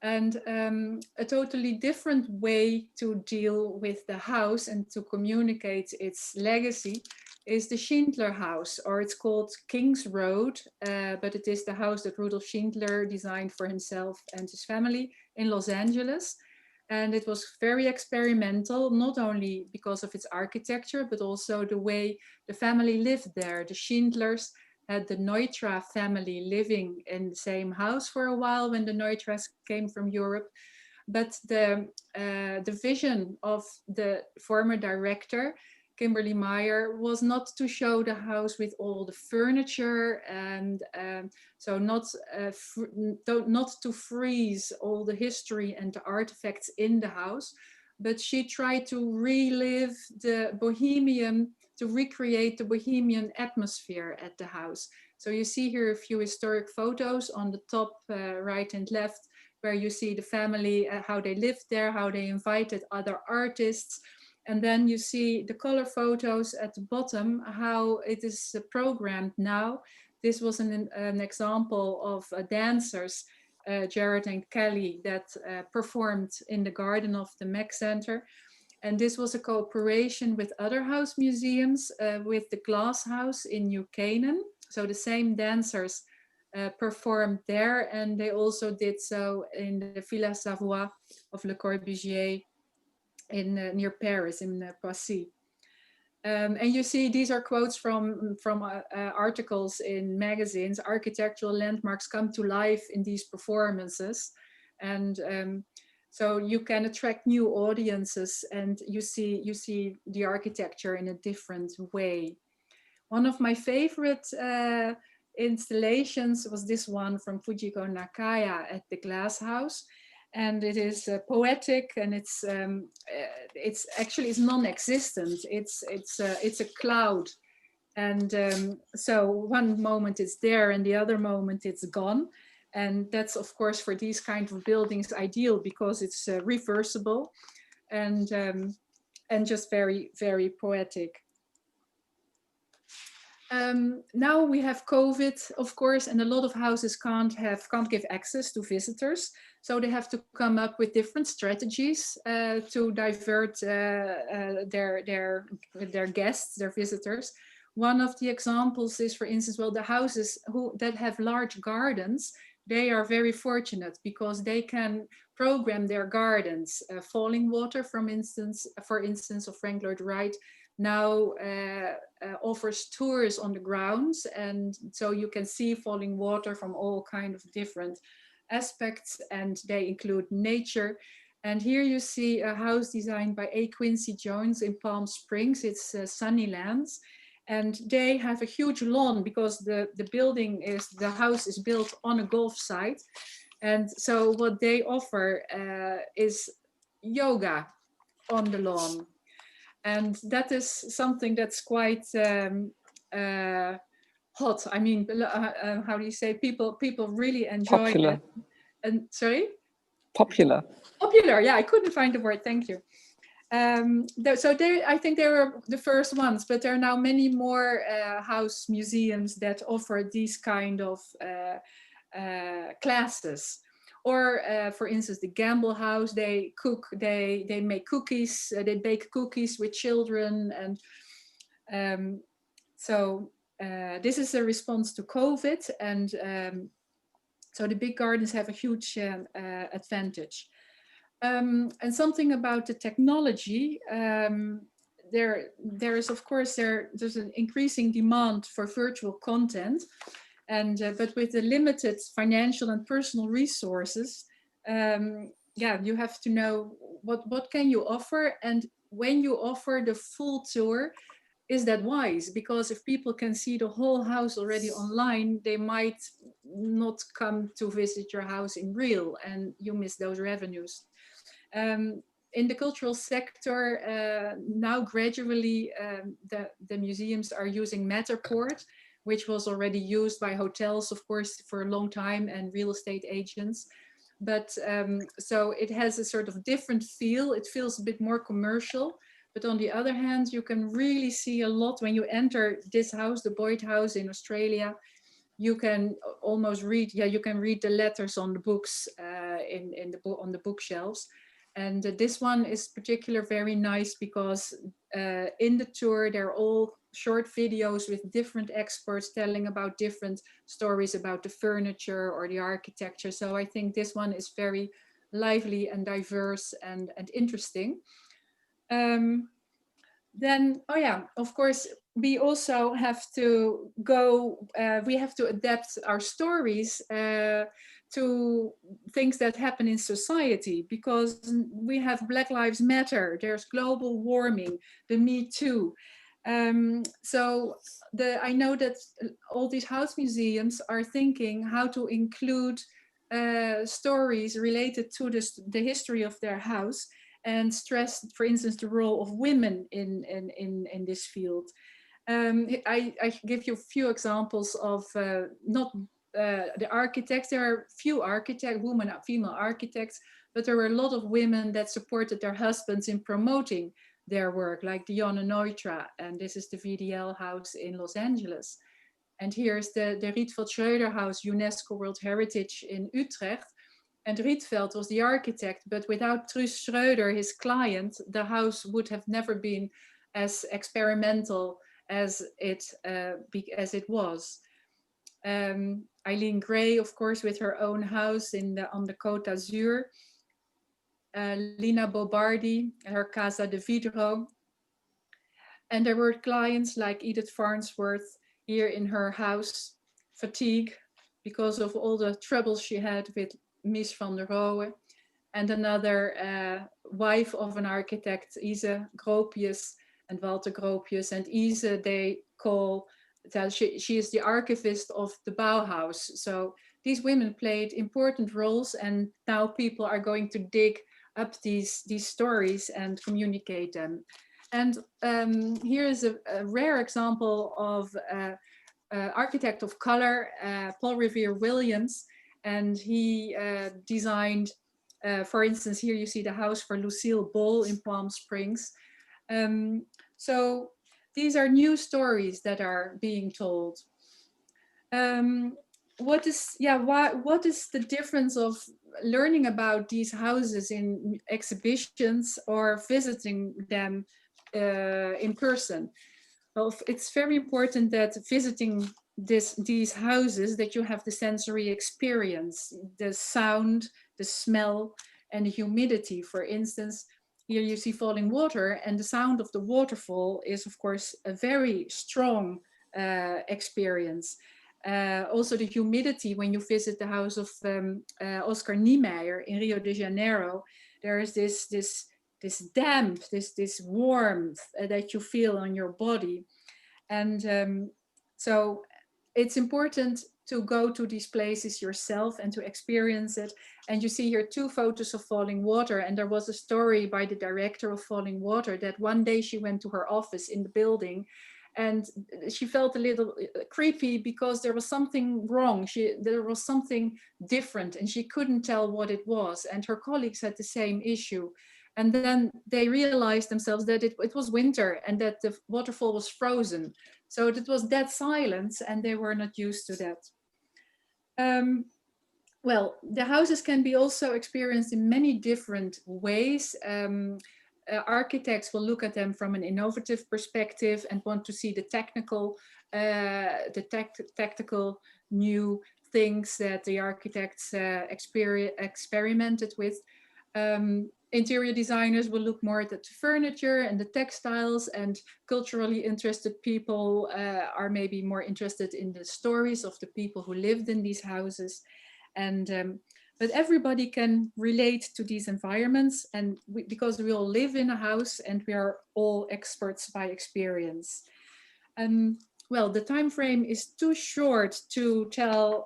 And a totally different way to deal with the house and to communicate its legacy is the Schindler House, or it's called King's Road, but it is the house that Rudolf Schindler designed for himself and his family in Los Angeles. And it was very experimental, not only because of its architecture, but also the way the family lived there. The Schindlers had the Neutra family living in the same house for a while when the Neutras came from Europe. But the vision of the former director, Kimberly Meyer, was not to show the house with all the furniture, and so not to freeze all the history and the artifacts in the house, but she tried to relive the Bohemian, to recreate the Bohemian atmosphere at the house. So you see here a few historic photos on the top right and left, where you see the family, how they lived there, how they invited other artists. And then you see the color photos at the bottom, how it is programmed now. This was an example of dancers, Jared and Kelly, that performed in the garden of the Max Center. And this was a cooperation with other house museums, with the Glass House in New Canaan. So the same dancers performed there, and they also did so in the Villa Savoie of Le Corbusier in near Paris, in Poissy. And you see these are quotes from articles in magazines. Architectural landmarks come to life in these performances, and so you can attract new audiences, and you see the architecture in a different way. One of my favorite installations was this one from Fujiko Nakaya at the Glass House, and it is poetic, and it's actually non-existent. It's a cloud, and so one moment it's there, and the other moment it's gone, and that's of course for these kind of buildings ideal because it's reversible, and just very, very poetic. Now we have COVID, of course, and a lot of houses can't give access to visitors, so they have to come up with different strategies to divert their guests, their visitors. One of the examples is, for instance, well, the houses that have large gardens, they are very fortunate because they can program their gardens. Falling Water, for instance, of Frank Lloyd Wright, now offers tours on the grounds, and so you can see falling water from all kind of different aspects, and they include nature. And here you see a house designed by A. Quincy Jones in Palm Springs. It's Sunnylands, and they have a huge lawn because the house is built on a golf site, and so what they offer is yoga on the lawn. And that is something that's quite hot. I mean, how do you say? People really enjoy Popular. it. And sorry? Popular. Popular, yeah, I couldn't find the word, thank you. So I think they were the first ones, but there are now many more house museums that offer these kind of classes. Or for instance, the Gamble House, they make cookies, they bake cookies with children. And so this is a response to COVID. And so the big gardens have a huge advantage. And something about the technology, there is, of course, there's an increasing demand for virtual content. And but with the limited financial and personal resources, you have to know what can you offer, and when you offer the full tour, is that wise? Because if people can see the whole house already online, they might not come to visit your house in real, and you miss those revenues. In the cultural sector, now gradually the museums are using Matterport, which was already used by hotels, of course, for a long time, and real estate agents. But so it has a sort of different feel. It feels a bit more commercial. But on the other hand, you can really see a lot when you enter this house, the Boyd House in Australia. You can almost read, you can read the letters on the books on the bookshelves. And this one is particularly very nice because in the tour, they're all short videos with different experts telling about different stories about the furniture or the architecture. So I think this one is very lively and diverse and interesting. Then, of course, we also have to we have to adapt our stories to things that happen in society, because we have Black Lives Matter, there's global warming, the Me Too. So I know that all these house museums are thinking how to include stories related to the history of their house, and stress, for instance, the role of women in this field. I give you a few examples of not the architects. There are few female architects, but there were a lot of women that supported their husbands in promoting their work, like Dionne Neutra, and this is the VDL house in Los Angeles. And here's the Rietveld Schröder House, UNESCO World Heritage in Utrecht. And Rietveld was the architect, but without Truus Schröder, his client, the house would have never been as experimental as it was. Eileen Gray, of course, with her own house on the Côte d'Azur. Lina Bobardi, her Casa de Vidro. And there were clients like Edith Farnsworth here in her house, Fatigue, because of all the troubles she had with Mies van der Rohe. And another wife of an architect, Ise Gropius and Walter Gropius. And Ise, they call that she is the archivist of the Bauhaus. So these women played important roles, and now people are going to dig up these stories and communicate them. And here is a rare example of architect of color, Paul Revere Williams, and he designed, for instance, here you see the house for Lucille Ball in Palm Springs. So these are new stories that are being told. What is the difference of learning about these houses in exhibitions or visiting them in person? Well, it's very important that visiting these houses, that you have the sensory experience, the sound, the smell, and the humidity. For instance, here you see falling water, and the sound of the waterfall is, of course, a very strong experience. Also the humidity when you visit the house of Oscar Niemeyer in Rio de Janeiro, there is this damp, this warmth that you feel on your body. And so it's important to go to these places yourself and to experience it. And you see here 2 photos of falling water. And there was a story by the director of Falling Water that one day she went to her office in the building and she felt a little creepy because there was something wrong. There was something different and she couldn't tell what it was. And her colleagues had the same issue. And then they realized themselves that it was winter and that the waterfall was frozen. So it was dead silence and they were not used to that. Well, the houses can be also experienced in many different ways. Architects will look at them from an innovative perspective and want to see the tactical new things that the architects experimented with. Interior designers will look more at the furniture and the textiles, and culturally interested people are maybe more interested in the stories of the people who lived in these houses. And but everybody can relate to these environments, and because we all live in a house and we are all experts by experience. Well, the time frame is too short to tell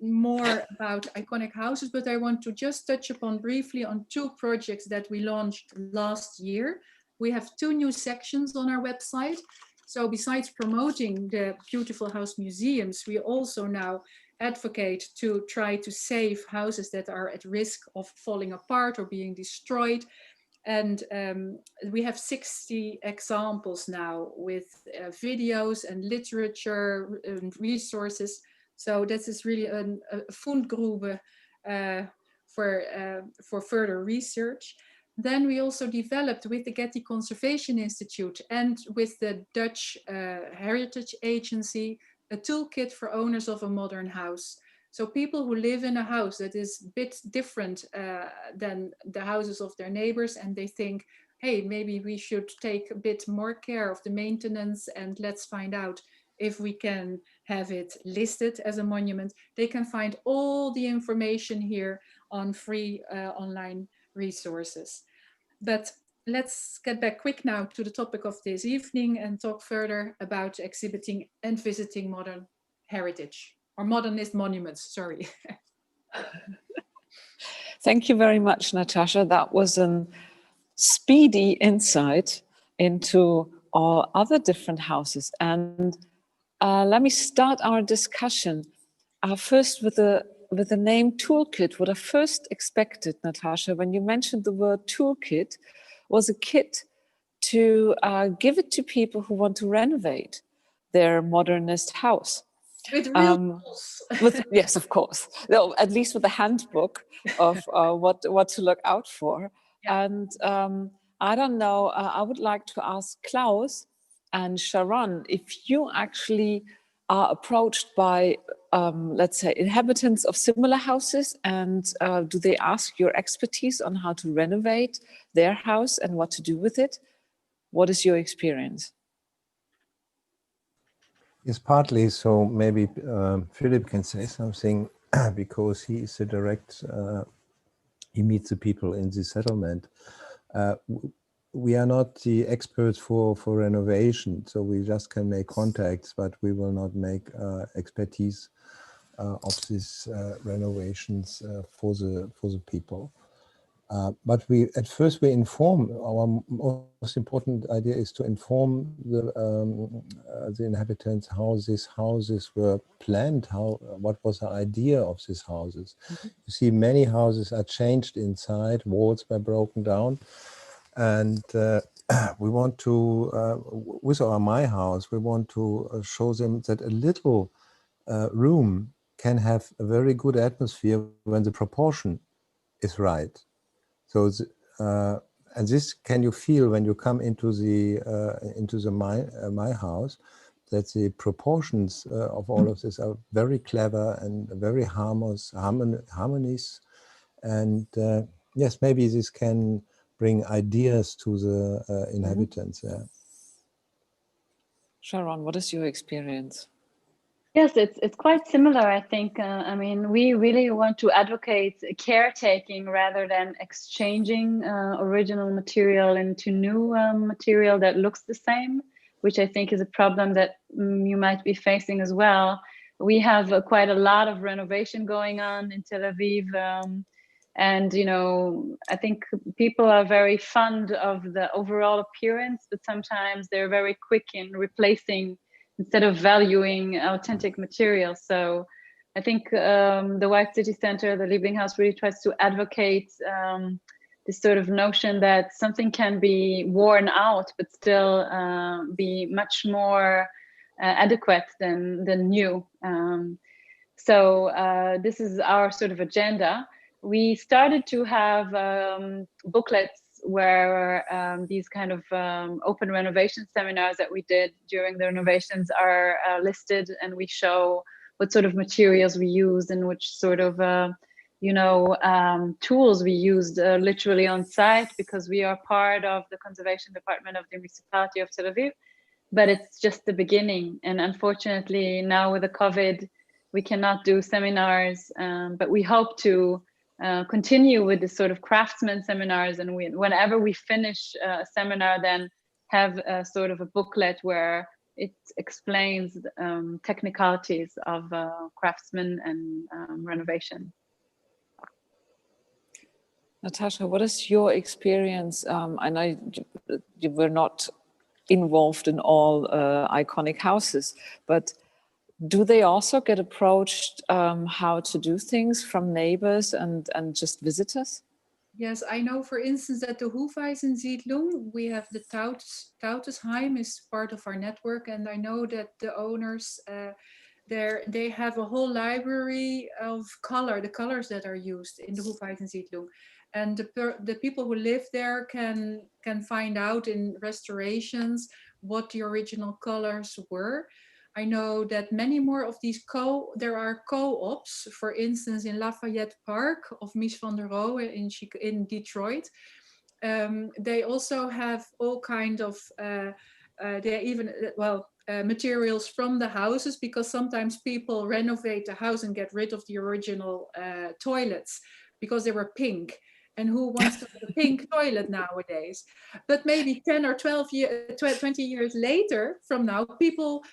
more about iconic houses, but I want to just touch upon briefly on 2 projects that we launched last year. We have 2 new sections on our website. So besides promoting the beautiful house museums, we also now advocate to try to save houses that are at risk of falling apart or being destroyed. And we have 60 examples now with videos and literature and resources. So this is really a Fundgrube for further research. Then we also developed with the Getty Conservation Institute and with the Dutch Heritage Agency a toolkit for owners of a modern house. So people who live in a house that is a bit different than the houses of their neighbors, and they think, hey, maybe we should take a bit more care of the maintenance and let's find out if we can have it listed as a monument. They can find all the information here on free online resources. But let's get back quick now to the topic of this evening and talk further about exhibiting and visiting modern heritage. Or modernist monuments, sorry. Thank you very much, Natasha. That was a speedy insight into or other different houses. And let me start our discussion first with the name toolkit. What I first expected, Natasha, when you mentioned the word toolkit, was a kit to give it to people who want to renovate their modernist house. With real tools. Yes, of course. No, at least with a handbook of what to look out for. Yeah. And I don't know, I would like to ask Klaus and Sharon if you actually are approached by, let's say, inhabitants of similar houses, and do they ask your expertise on how to renovate their house and what to do with it? What is your experience? Yes, partly. So maybe Philip can say something because he is the direct, he meets the people in the settlement. We are not the experts for renovation, so we just can make contacts, but we will not make expertise of these renovations for the people. But at first we inform. Our most important idea is to inform the inhabitants how these houses were planned, what was the idea of these houses. Mm-hmm. You see, many houses are changed inside, walls were broken down, and we want to, with our My House, we want to show them that a little room can have a very good atmosphere when the proportion is right. So, and this can you feel when you come into the My House, that the proportions of all of this are very clever and very harmonious, and yes, maybe this can bring ideas to the inhabitants. Yeah. Sharon, what is your experience? Yes, it's quite similar, I think. I mean, we really want to advocate caretaking rather than exchanging original material into new material that looks the same, which I think is a problem that you might be facing as well. We have quite a lot of renovation going on in Tel Aviv. And, you know, I think people are very fond of the overall appearance, but sometimes they're very quick in replacing instead of valuing authentic materials. So I think the White City Center, the Liebling Haus, really tries to advocate this sort of notion that something can be worn out, but still be much more adequate than new. So this is our sort of agenda. We started to have booklets where these kind of open renovation seminars that we did during the renovations are listed, and we show what sort of materials we used and which sort of tools we used literally on site, because we are part of the conservation department of the municipality of Tel Aviv. But it's just the beginning, and unfortunately now with the COVID we cannot do seminars, but we hope to continue with this sort of craftsman seminars, and whenever we finish a seminar, then have a sort of a booklet where it explains technicalities of craftsman and renovation. Natasha, what is your experience? I know you were not involved in all iconic houses, but do they also get approached how to do things from neighbors and just visitors? Yes, I know, for instance, that the Hufeisensiedlung, we have the Tautesheim is part of our network, and I know that the owners they have a whole library of the colors that are used in the Hufeisensiedlung, and the people who live there can find out in restorations what the original colors were. I know that many more of these there are co-ops, for instance, in Lafayette Park of Mies van der Rohe in Detroit. They also have all kind of, materials from the houses, because sometimes people renovate the house and get rid of the original toilets because they were pink. And who wants to have a pink toilet nowadays? But maybe 10 or 20 years later from now, people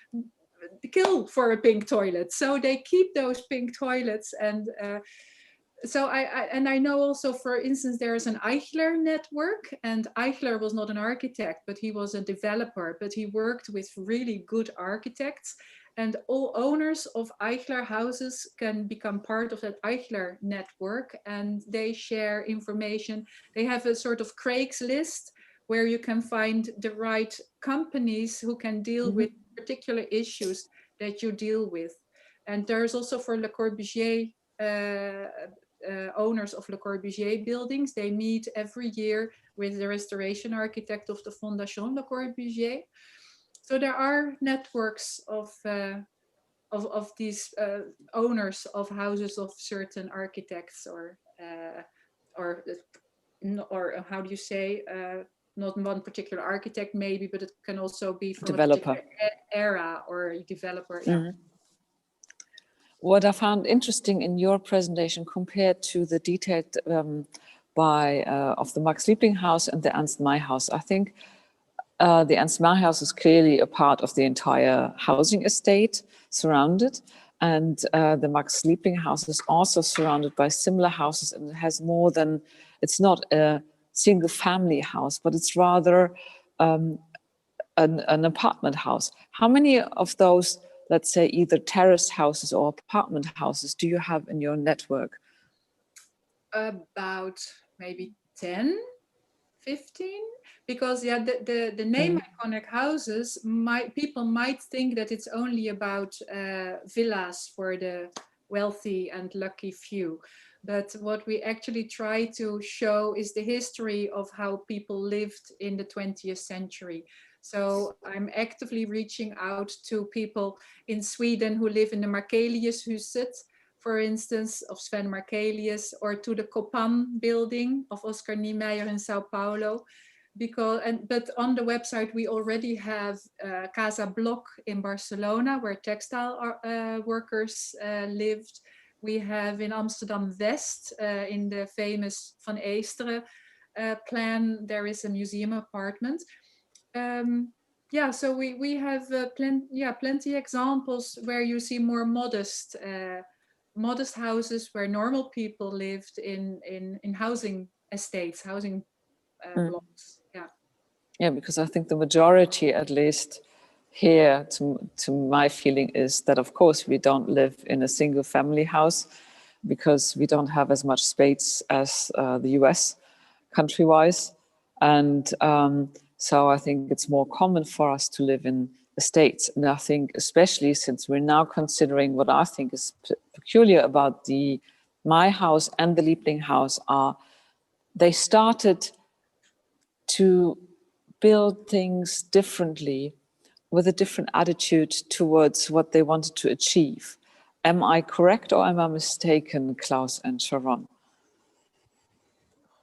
kill for a pink toilet, so they keep those pink toilets, and So I know also, for instance, there is an Eichler network, and Eichler was not an architect, but he was a developer, but he worked with really good architects, and all owners of Eichler houses can become part of that Eichler network, and they share information. They have a sort of Craigslist where you can find the right companies who can deal with particular issues that you deal with. And there's also for Le Corbusier, owners of Le Corbusier buildings. They meet every year with the restoration architect of the Fondation Le Corbusier. So there are networks of these owners of houses of certain architects, or how do you say, not one particular architect maybe, but it can also be from developer, a particular era or a developer. Yeah. What I found interesting in your presentation compared to the detailed of the Max Liebling Haus and the Ernst May Haus, I think the Ernst May Haus is clearly a part of the entire housing estate surrounded, and the Max Liebling Haus is also surrounded by similar houses, and it has more than, it's not a single family house, but it's rather an apartment house. How many of those, let's say, either terrace houses or apartment houses do you have in your network? About maybe 10, 15, because the name iconic houses, people might think that it's only about villas for the wealthy and lucky few. But what we actually try to show is the history of how people lived in the 20th century. So I'm actively reaching out to people in Sweden who live in the Markeliushuset, for instance, of Sven Markelius, or to the Copan building of Oscar Niemeyer in Sao Paulo. But on the website, we already have Casa Bloc in Barcelona, where textile workers lived. We have in Amsterdam West, in the famous Van Eesteren plan, there is a museum apartment. So we have plenty examples where you see more modest houses where normal people lived in housing estates, housing blocks. Yeah, because I think the majority, at least here, to my feeling, is that of course we don't live in a single family house because we don't have as much space as the US country-wise, and so I think it's more common for us to live in estates. And I think especially since we're now considering what I think is peculiar about the May House and the Liebling House are they started to build things differently with a different attitude towards what they wanted to achieve. Am I correct or am I mistaken, Klaus and Sharon?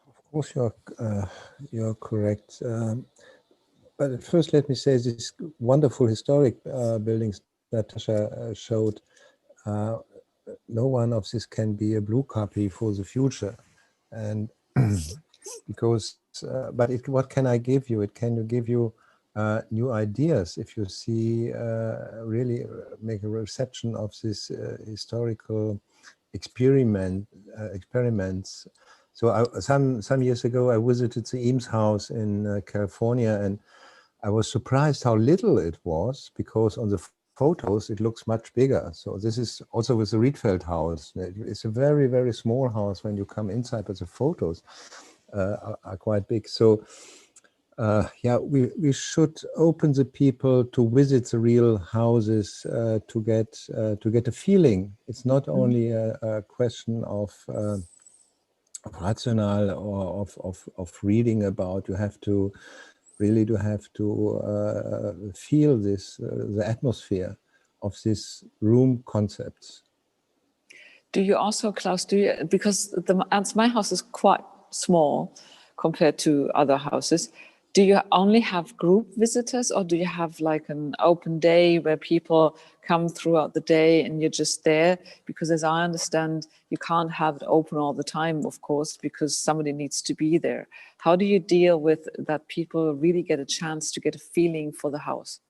Of course, you're correct. But at first, let me say these wonderful historic buildings Natasha showed. No one of this can be a blue copy for the future, and because. What can I give you? It can give you new ideas if you see really make a reception of this historical experiments. So some years ago I visited the Eames House in California, and I was surprised how little it was, because on the photos it looks much bigger. So this is also with the Rietveld House. It's a very, very small house when you come inside, but the photos are quite big. So we should open the people to visit the real houses to get a feeling. It's not only a question of rational or of reading about. You have to really feel this the atmosphere of this room concepts. Do you also, Klaus, because the Ernst May House is quite small compared to other houses, do you only have group visitors, or do you have like an open day where people come throughout the day and you're just there? Because as I understand, you can't have it open all the time, of course, because somebody needs to be there. How do you deal with that people really get a chance to get a feeling for the house?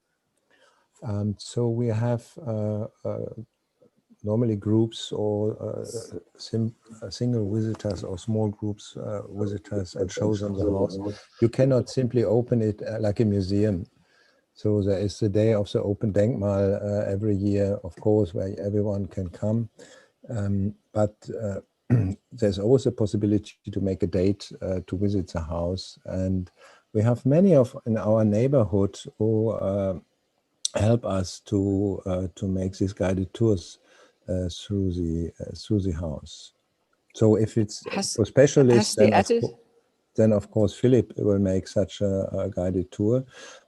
So we have normally groups or single visitors or small groups visitors and shows them the house. You cannot simply open it like a museum. So there is the day of the open Denkmal every year, of course, where everyone can come. But there's always a possibility to make a date to visit the house. And we have many in our neighborhood who help us to make these guided tours through the house. So if it's for specialists, then of course Philip will make such a guided tour.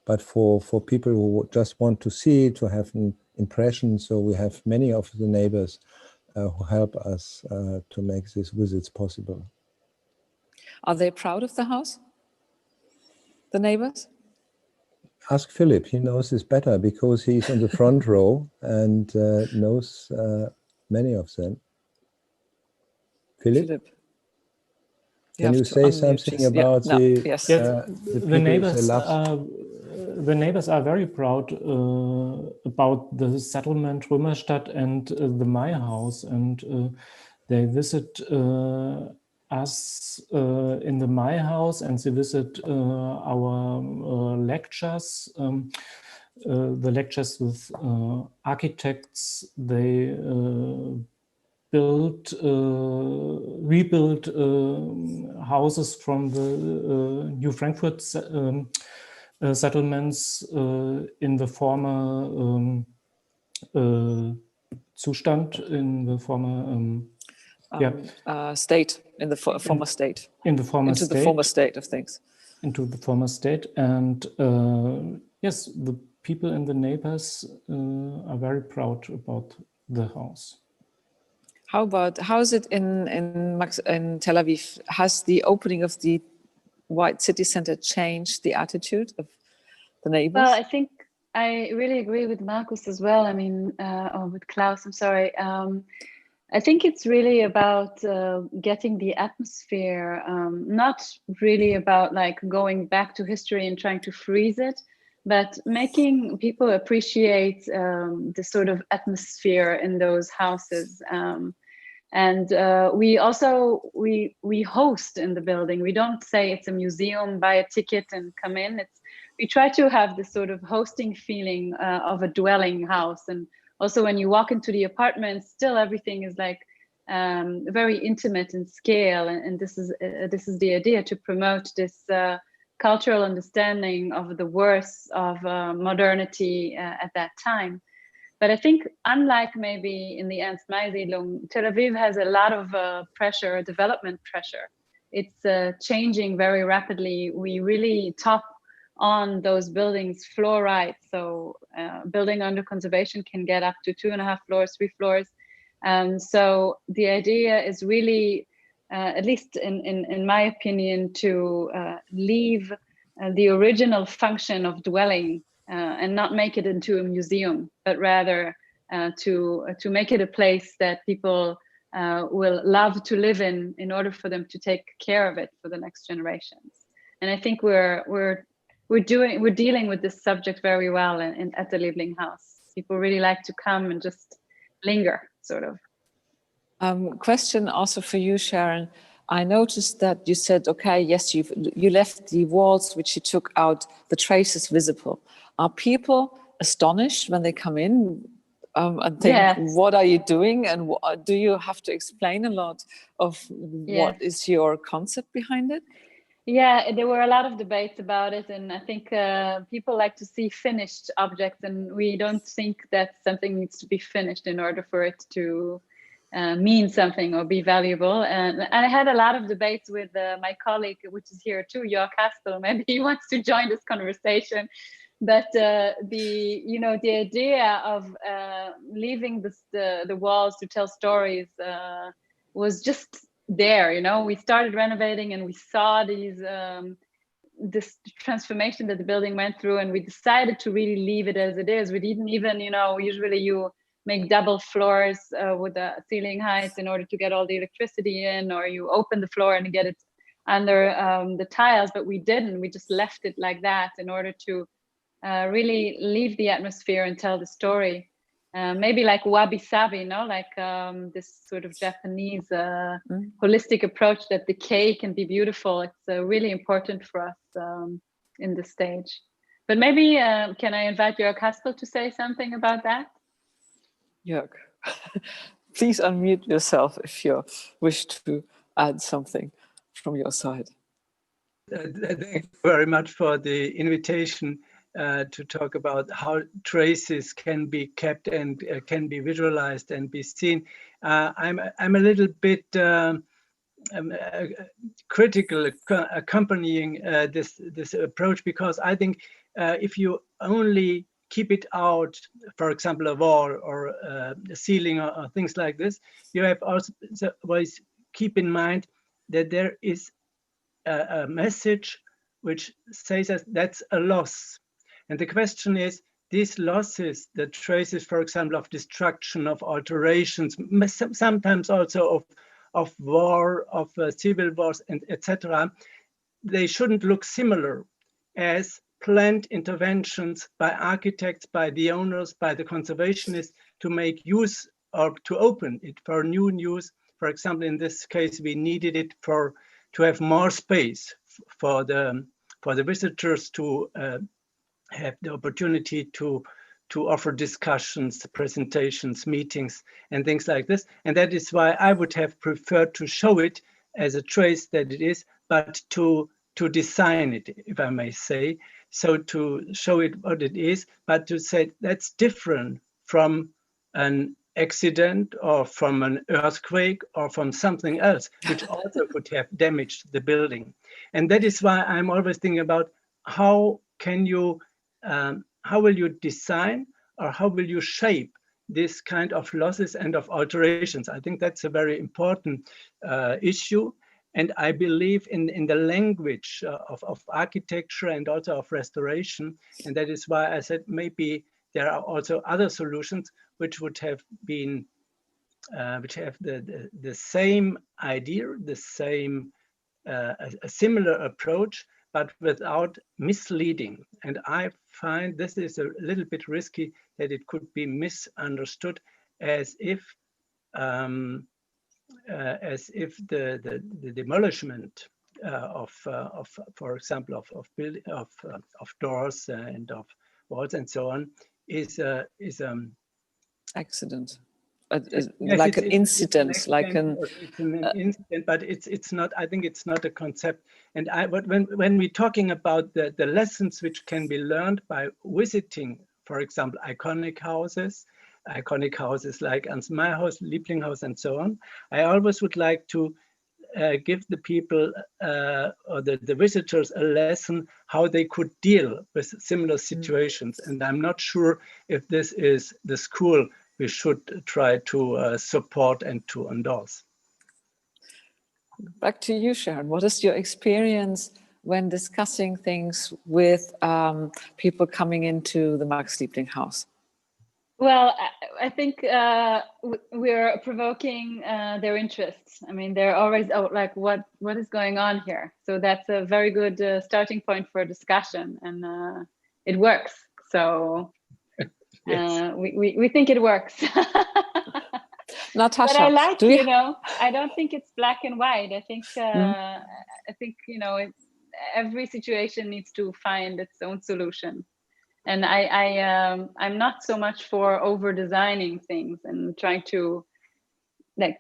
But for people who just want to see, to have an impression, so we have many of the neighbors who help us to make these visits possible. Are they proud of the house, the neighbors? Ask Philip, he knows this better because he's on the front row and knows many of them. Philip? Can you say something about the neighbors? The neighbors are very proud about the settlement Römerstadt and the May Haus, and they visit us in the May Haus, and they visit our lectures. The lectures with architects. They rebuilt houses from the New Frankfurt settlements in the former Zustand, in the former state, in the former state. In the former into state. The former state of things. Into the former state, and yes, the people and the neighbors are very proud about the house. How is it in Tel Aviv? Has the opening of the White City Center changed the attitude of the neighbors? Well, I think I really agree with Markus as well. I mean, or with Klaus, I'm sorry. I think it's really about getting the atmosphere, not really about like going back to history and trying to freeze it, but making people appreciate the sort of atmosphere in those houses. And we also, we host in the building. We don't say it's a museum, buy a ticket and come in. We try to have this sort of hosting feeling of a dwelling house. And also when you walk into the apartments, still everything is like very intimate in scale. And this is the idea, to promote this cultural understanding of the worth of modernity at that time. But I think, unlike maybe in the Ernst May Siedlung, Tel Aviv has a lot of pressure, development pressure. It's changing very rapidly. We really top on those buildings floor right. So building under conservation can get up to 2.5 floors, 3 floors. So the idea is really, at least in my opinion, to leave the original function of dwelling and not make it into a museum, but rather to make it a place that people will love to live in order for them to take care of it for the next generations. And I think we're dealing with this subject very well at the Liebling Haus. People really like to come and just linger, sort of. Question also for you, Sharon. I noticed that you said, okay, yes, you left the walls which you took out, the traces visible. Are people astonished when they come in and think, yes, what are you doing? And do you have to explain a lot of what is your concept behind it? Yeah, there were a lot of debates about it. And I think people like to see finished objects. And we don't think that something needs to be finished in order for it to mean something or be valuable. And I had a lot of debates with my colleague, which is here too, Jörg Hastel. Maybe he wants to join this conversation. But the idea of leaving the walls to tell stories was just there. We started renovating and we saw this transformation that the building went through, and we decided to really leave it as it is. We didn't even, usually you make double floors with the ceiling height in order to get all the electricity in, or you open the floor and get it under the tiles, but we didn't. We just left it like that in order to really leave the atmosphere and tell the story. maybe like wabi-sabi, no? Like this sort of Japanese holistic approach that decay can be beautiful. It's really important for us in this stage. But maybe, can I invite Jörg Haspel to say something about that? Jörg, please unmute yourself if you wish to add something from your side. Thank you very much for the invitation to talk about how traces can be kept and can be visualized and be seen. I'm a little bit critical accompanying this approach, because I think if you only keep it out, for example, a wall or a ceiling or things like this, you have also always keep in mind that there is a message which says that that's a loss. And the question is, these losses, the traces, for example, of destruction, of alterations, sometimes also of war, of civil wars, and etc., they shouldn't look similar as planned interventions by architects, by the owners, by the conservationists to make use or to open it for new use. For example, in this case, we needed it to have more space for the visitors to have the opportunity to offer discussions, presentations, meetings, and things like this. And that is why I would have preferred to show it as a trace that it is, but to design it, if I may say. So to show it what it is, but to say that's different from an accident or from an earthquake or from something else, which also could have damaged the building. And that is why I'm always thinking about how will you design, or how will you shape this kind of losses and of alterations? I think that's a very important issue. And I believe in the language of architecture and also of restoration. And that is why I said maybe there are also other solutions which would have been, which have the same idea, the same, a similar approach, but without misleading. And I find this is a little bit risky, that it could be misunderstood as if the demolishment of for example, of doors and of walls and so on is accident. Yes, like an incident, it's an incident, but it's not. I think it's not a concept. And when we're talking about the lessons which can be learned by visiting, for example, iconic houses like Ernst May Haus, Liebling Haus, and so on, I always would like to give the people or the visitors a lesson how they could deal with similar situations. And I'm not sure if this is the school we should try to support and to endorse. Back to you, Sharon. What is your experience when discussing things with people coming into the Max Liebling Haus? Well, I think we're provoking their interests. I mean, they're always like, what is going on here? So that's a very good starting point for a discussion, and it works. So yes. We think it works. Natasha, but I like, you know, I don't think it's black and white. I think you know, every situation needs to find its own solution. And I'm not so much for over designing things and trying to like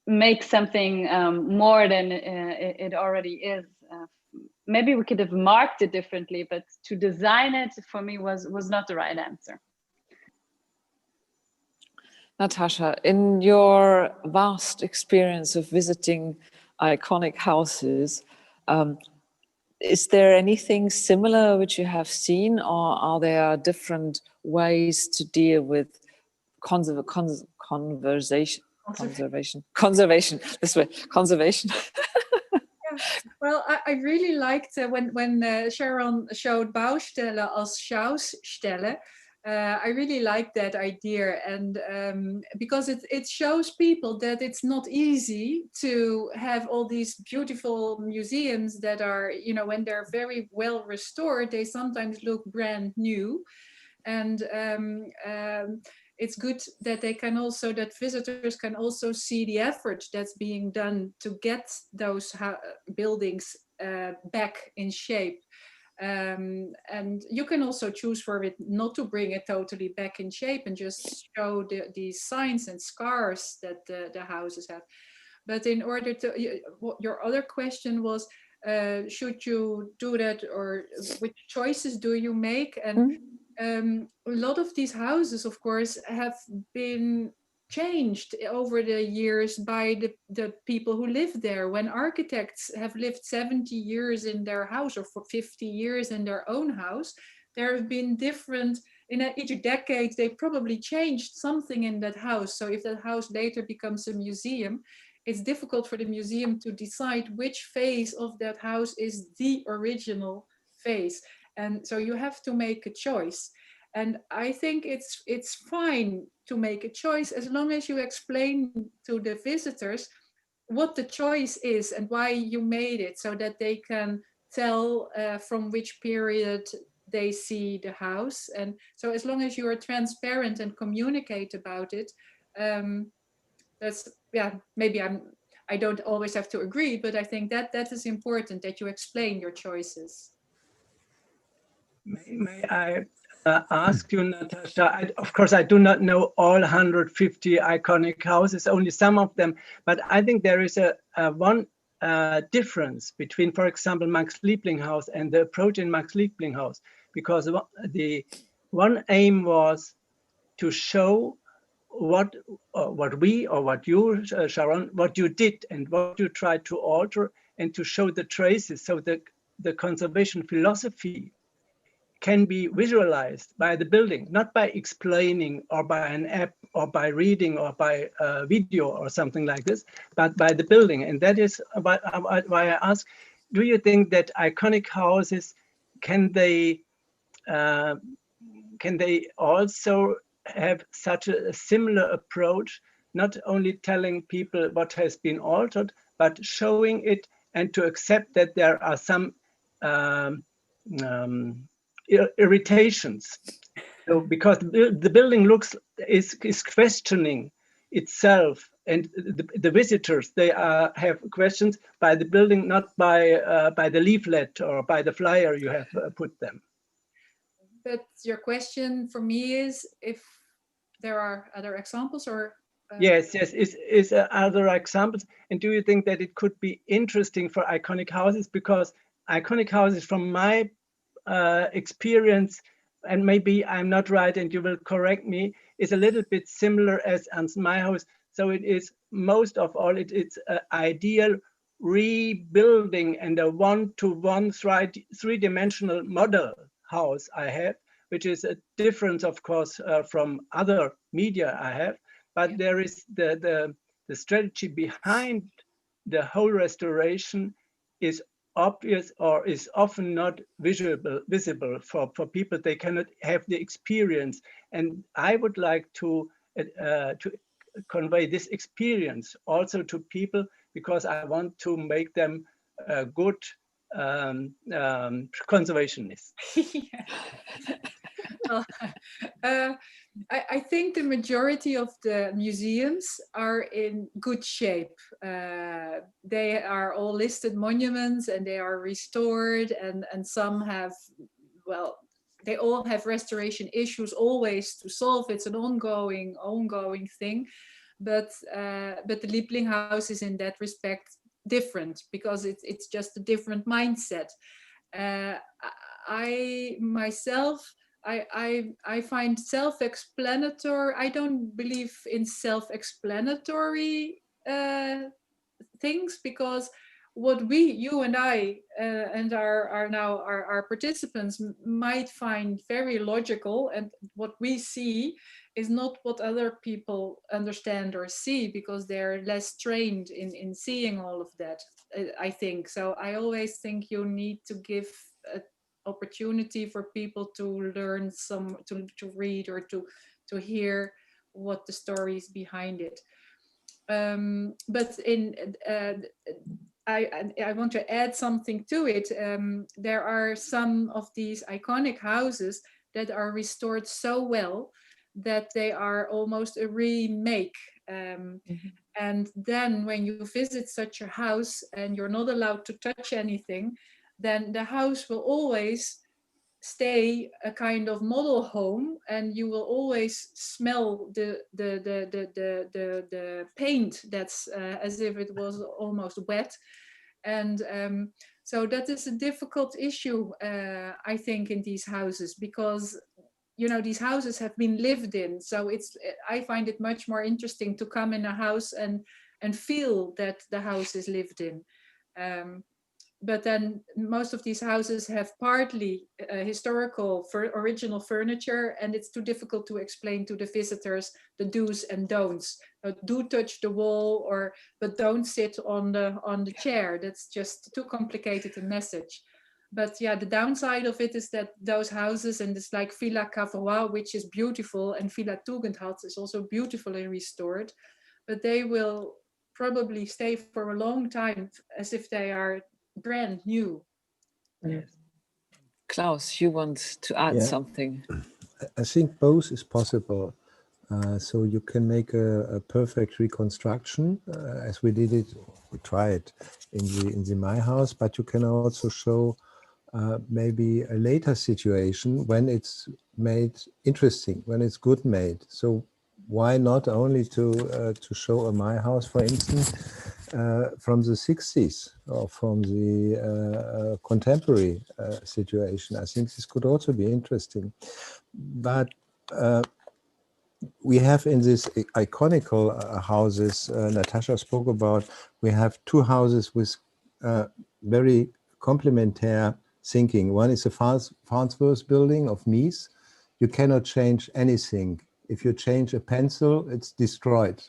make something more than it already is. Maybe we could have marked it differently, but to design it for me was not the right answer. Natasha, in your vast experience of visiting iconic houses, is there anything similar which you have seen, or are there different ways to deal with conservation? Yeah. Well, I really liked when Sharon showed Baustelle als Schaustelle. I really like that idea, and because it shows people that it's not easy to have all these beautiful museums that are, you know, when they're very well restored, they sometimes look brand new. And it's good that that visitors can also see the effort that's being done to get those buildings back in shape. And you can also choose for it not to bring it totally back in shape and just show the signs and scars that the houses have. But in order to, your other question was, should you do that, or which choices do you make? And a lot of these houses, of course, have been changed over the years by the people who live there. When architects have lived 70 years in their house, or for 50 years in their own house, there have been different, in each decade, they probably changed something in that house. So if that house later becomes a museum, it's difficult for the museum to decide which phase of that house is the original phase. And so you have to make a choice. And I think it's fine to make a choice as long as you explain to the visitors what the choice is and why you made it, so that they can tell from which period they see the house. And so as long as you are transparent and communicate about it, that's, yeah, maybe I don't always have to agree, but I think that is important, that you explain your choices. May I ask you, Natasha? Of course, I do not know all 150 iconic houses, only some of them, but I think there is one difference between, for example, Max Liebling Haus and the approach in Max Liebling Haus, because the one aim was to show what you, Sharon, what you did and what you tried to alter, and to show the traces, so that the conservation philosophy can be visualized by the building, not by explaining or by an app or by reading or by a video or something like this, but by the building. And that is why I ask, do you think that iconic houses, can they also have such a similar approach, not only telling people what has been altered, but showing it and to accept that there are some irritations? So because the building is questioning itself, and the visitors, they have questions by the building, not by the leaflet or by the flyer you have put them. But your question for me is if there are other examples, or Yes, is other examples. And do you think that it could be interesting for iconic houses? Because iconic houses, from my experience, and maybe I'm not right and you will correct me, is a little bit similar as Ernst May Haus. So it is, most of all, it's an ideal rebuilding and a one-to-one three-dimensional model house I have, which is a difference, of course, from other media I have. But there is the strategy behind the whole restoration is obvious, or is often not visible for people. They cannot have the experience. And I would like to convey this experience also to people, because I want to make them good conservationists. I think the majority of the museums are in good shape. They are all listed monuments and they are restored, and some have, well, they all have restoration issues always to solve. It's an ongoing thing. But the Liebling House is in that respect different, because it's just a different mindset. I myself, I find self-explanatory. I don't believe in self-explanatory things, because what you and I and our participants might find very logical, and what we see is not what other people understand or see, because they're less trained in seeing all of that, I think. So I always think you need to give opportunity for people to learn to read or to hear what the story is behind it. But I want to add something to it. There are some of these iconic houses that are restored so well that they are almost a remake. And then when you visit such a house and you're not allowed to touch anything, then the house will always stay a kind of model home, and you will always smell the paint that's as if it was almost wet. And so that is a difficult issue, I think, in these houses, because these houses have been lived in. So I find it much more interesting to come in a house and feel that the house is lived in. But then most of these houses have partly historical original furniture, and it's too difficult to explain to the visitors the do's and don'ts. Do touch the wall, but don't sit on the chair. That's just too complicated a message. But yeah, the downside of it is that those houses, and it's like Villa Cavois, which is beautiful, and Villa Tugendhat is also beautifully restored, but they will probably stay for a long time as if they are brand new. Yes. Klaus, you want to add something? I think both is possible. So you can make a perfect reconstruction, as we did it, we tried in the My House, but you can also show maybe a later situation when it's made interesting, when it's good made. So why not only to show a My House, for instance, from the 60s or from the contemporary situation? I think this could also be interesting. But we have in these iconical houses Natasha spoke about, we have two houses with very complementary thinking. One is the Farnsworth building of Mies. You cannot change anything. If you change a pencil, it's destroyed.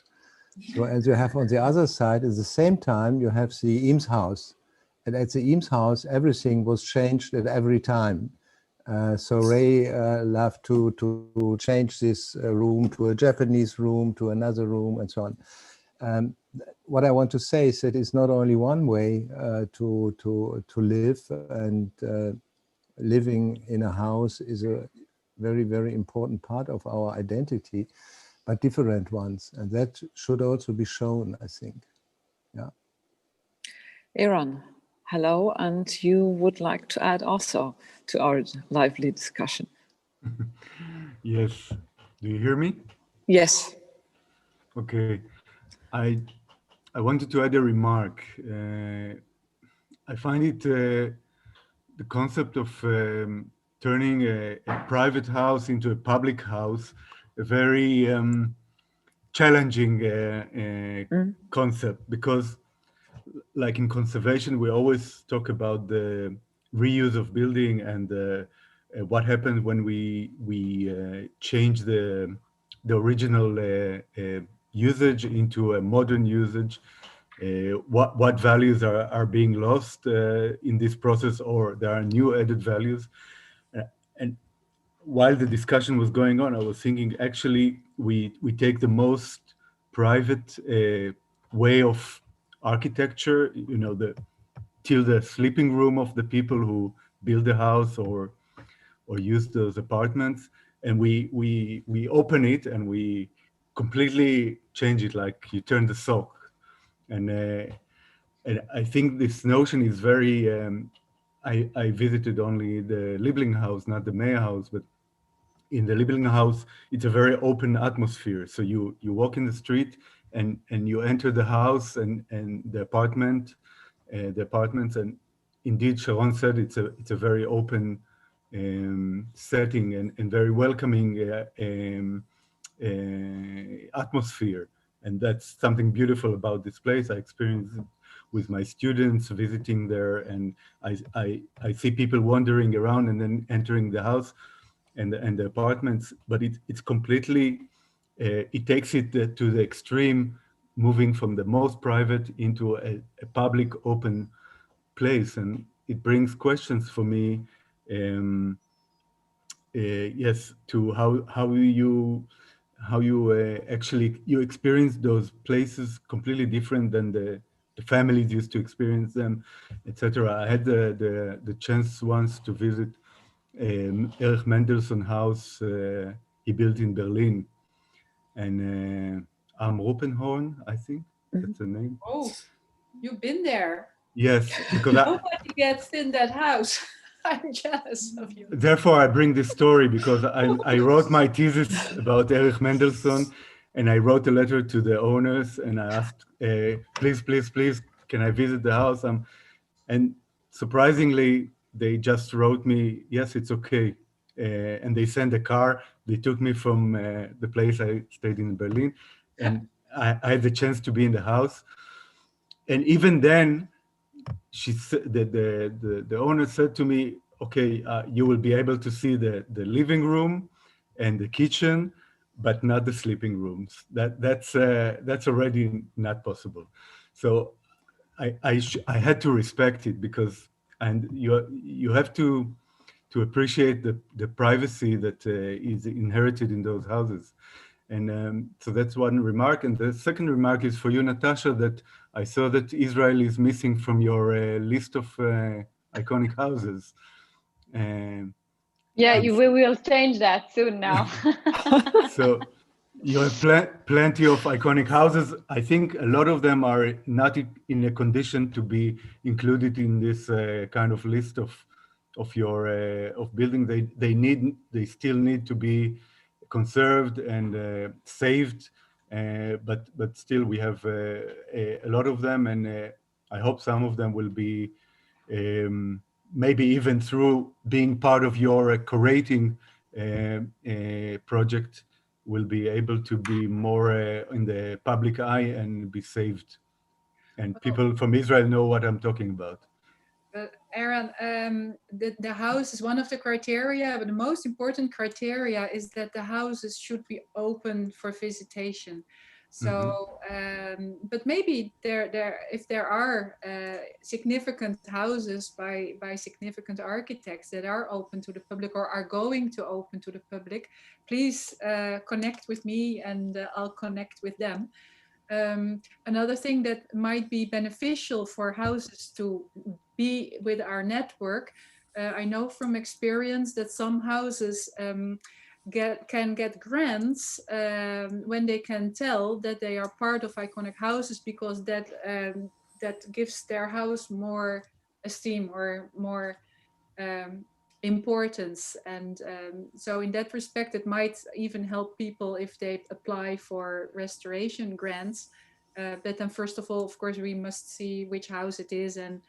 So as you have on the other side, at the same time, you have the Eames House. And at the Eames House, everything was changed at every time. So Ray loved to change this room to a Japanese room, to another room, and so on. What I want to say is that it's not only one way to live, and living in a house is a very, very important part of our identity, but different ones. And that should also be shown, I think. Yeah. Aaron, hello, and you would like to add also to our lively discussion. Yes. Do you hear me? Yes. Okay. I wanted to add a remark. I find it the concept of turning a private house into a public house a very challenging concept, because like in conservation, we always talk about the reuse of building and what happens when we change the original usage into a modern usage. What values are being lost in this process, or there are new added values. And while the discussion was going on, I was thinking, actually, we take the most private way of architecture, till the sleeping room of the people who build the house or use those apartments, and we open it and we completely change it, like you turn the sock. And I think this notion is very, I visited only the Liebling House, not the May House, but in the Liebling House, it's a very open atmosphere. So you walk in the street and you enter the house and the apartments, and indeed Sharon said it's a very open setting and very welcoming atmosphere. And that's something beautiful about this place. I experienced it with my students visiting there, and I see people wandering around and then entering the house and the apartments, but it's completely, it takes it to the extreme, moving from the most private into a public open place. And it brings questions for me, yes, to how you actually, you experience those places completely different than the families used to experience them, etc. I had the chance once to visit Erich Mendelssohn House he built in Berlin. And Am Rupenhorn, I think that's the name. Oh, you've been there. Yes, because nobody gets in that house. I'm jealous of you. Therefore, I bring this story because I wrote my thesis about Erich Mendelssohn, and I wrote a letter to the owners, and I asked, please, please, please, can I visit the house? And surprisingly, they just wrote me, yes, it's okay. And they sent a car. They took me from the place I stayed in Berlin, and I had the chance to be in the house. And even then, she said the owner said to me, okay, you will be able to see the living room and the kitchen, but not the sleeping rooms. That's already not possible. So I had to respect it, because, and you have to appreciate the privacy that is inherited in those houses. And so that's one remark. And the second remark is for you, Natasha, that I saw that Israel is missing from your list of iconic houses. Yeah, we will change that soon now. So you have plenty of iconic houses. I think a lot of them are not in a condition to be included in this kind of list of your of buildings. They still need to be conserved and saved, but still we have a lot of them, and I hope some of them will be maybe even through being part of your curating project, will be able to be more in the public eye and be saved, and people from Israel know what I'm talking about. Aaron, the house is one of the criteria, but the most important criteria is that the houses should be open for visitation. So, but maybe if there are significant houses by significant architects that are open to the public or are going to open to the public, please connect with me and I'll connect with them. Another thing that might be beneficial for houses to be with our network, I know from experience that some houses can get grants when they can tell that they are part of iconic houses, because that gives their house more esteem or more importance. And so in that respect, it might even help people if they apply for restoration grants. But then first of all, of course, we must see which house it is and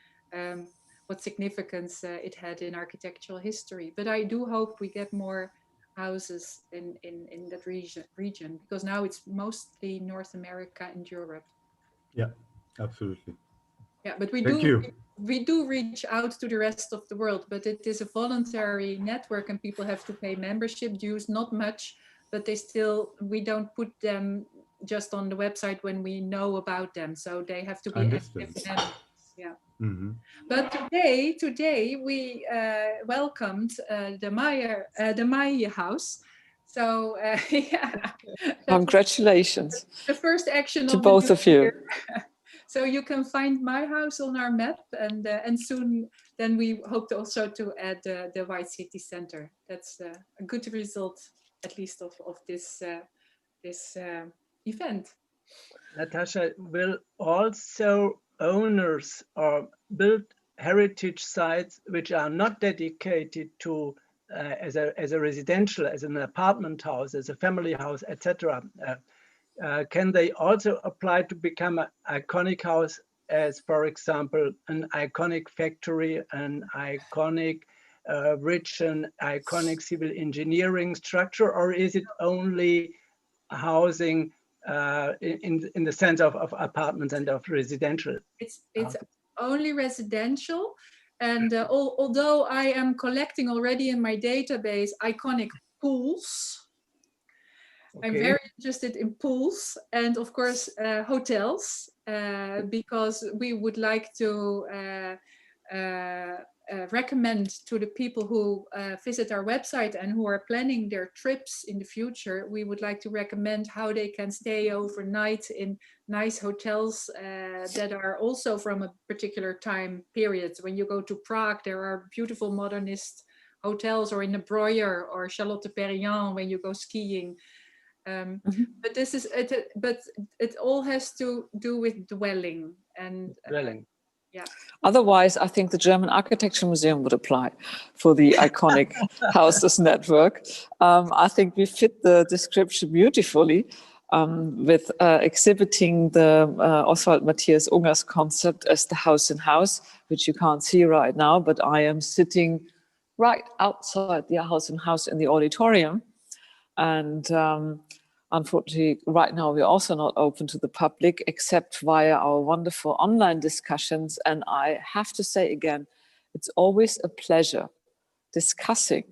what significance it had in architectural history. But I do hope we get more houses in that region, because now it's mostly North America and Europe. Yeah, absolutely. Yeah, but we do reach out to the rest of the world, but it is a voluntary network and people have to pay membership dues, not much, but we don't put them just on the website when we know about them. So they have to be active members. Yeah. Mm-hmm. But today we welcomed the May Haus. So yeah. Congratulations. The first action to both of you. So you can find my house on our map, and soon then we hope also to add the White City Center. That's a good result, at least of this event. Natasha, will also owners or build heritage sites which are not dedicated to as a residential, as an apartment house, as a family house, etc. Can they also apply to become an iconic house, as for example an iconic factory, an iconic rich and iconic civil engineering structure, or is it only housing in the sense of apartments and of residential? It's only residential, and although I am collecting already in my database iconic pools. Okay. I'm very interested in pools and of course hotels, because we would like to recommend to the people who visit our website and who are planning their trips in the future, we would like to recommend how they can stay overnight in nice hotels that are also from a particular time period. When you go to Prague, there are beautiful modernist hotels or in the Breuer or Charlotte Perriand when you go skiing. But this is it. But it all has to do with dwelling and dwelling. Yeah. Otherwise, I think the German Architecture Museum would apply for the iconic houses network. I think we fit the description beautifully with exhibiting the Oswald Matthias Unger's concept as the house in house, which you can't see right now, but I am sitting right outside the house in house in the auditorium. And unfortunately, right now, we're also not open to the public except via our wonderful online discussions. And I have to say again, it's always a pleasure discussing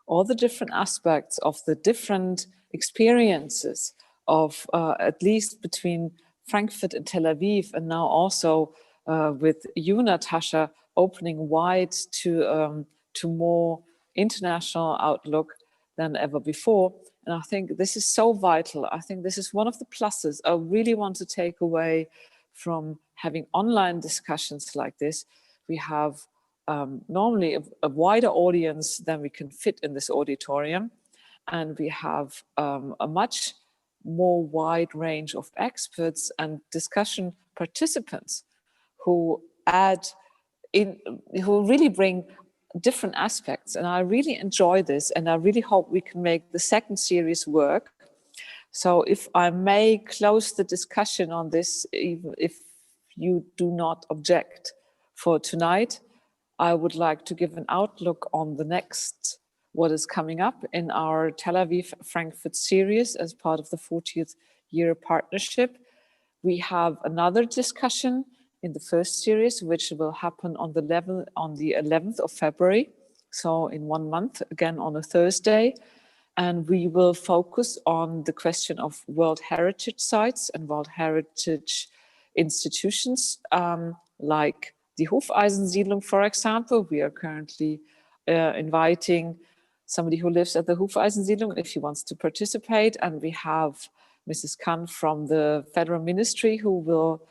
all the different aspects of the different experiences of at least between Frankfurt and Tel Aviv, and now also with you, Natasha, opening wide to more international outlook than ever before. And I think this is so vital. I think this is one of the pluses I really want to take away from having online discussions like this. We have normally a wider audience than we can fit in this auditorium. And we have a much more wide range of experts and discussion participants who who really bring different aspects. And I really enjoy this, and I really hope we can make the second series work. So if I may close the discussion on this, even if you do not object for tonight, I would like to give an outlook on the next, what is coming up in our Tel Aviv Frankfurt series as part of the 40th year partnership. We have another discussion in the first series, which will happen on the 11th of February. So in 1 month, again on a Thursday. And we will focus on the question of World Heritage sites and World Heritage institutions, like the Hufeisensiedlung, for example. We are currently inviting somebody who lives at the Hufeisensiedlung if he wants to participate. And we have Mrs. Kahn from the Federal Ministry who will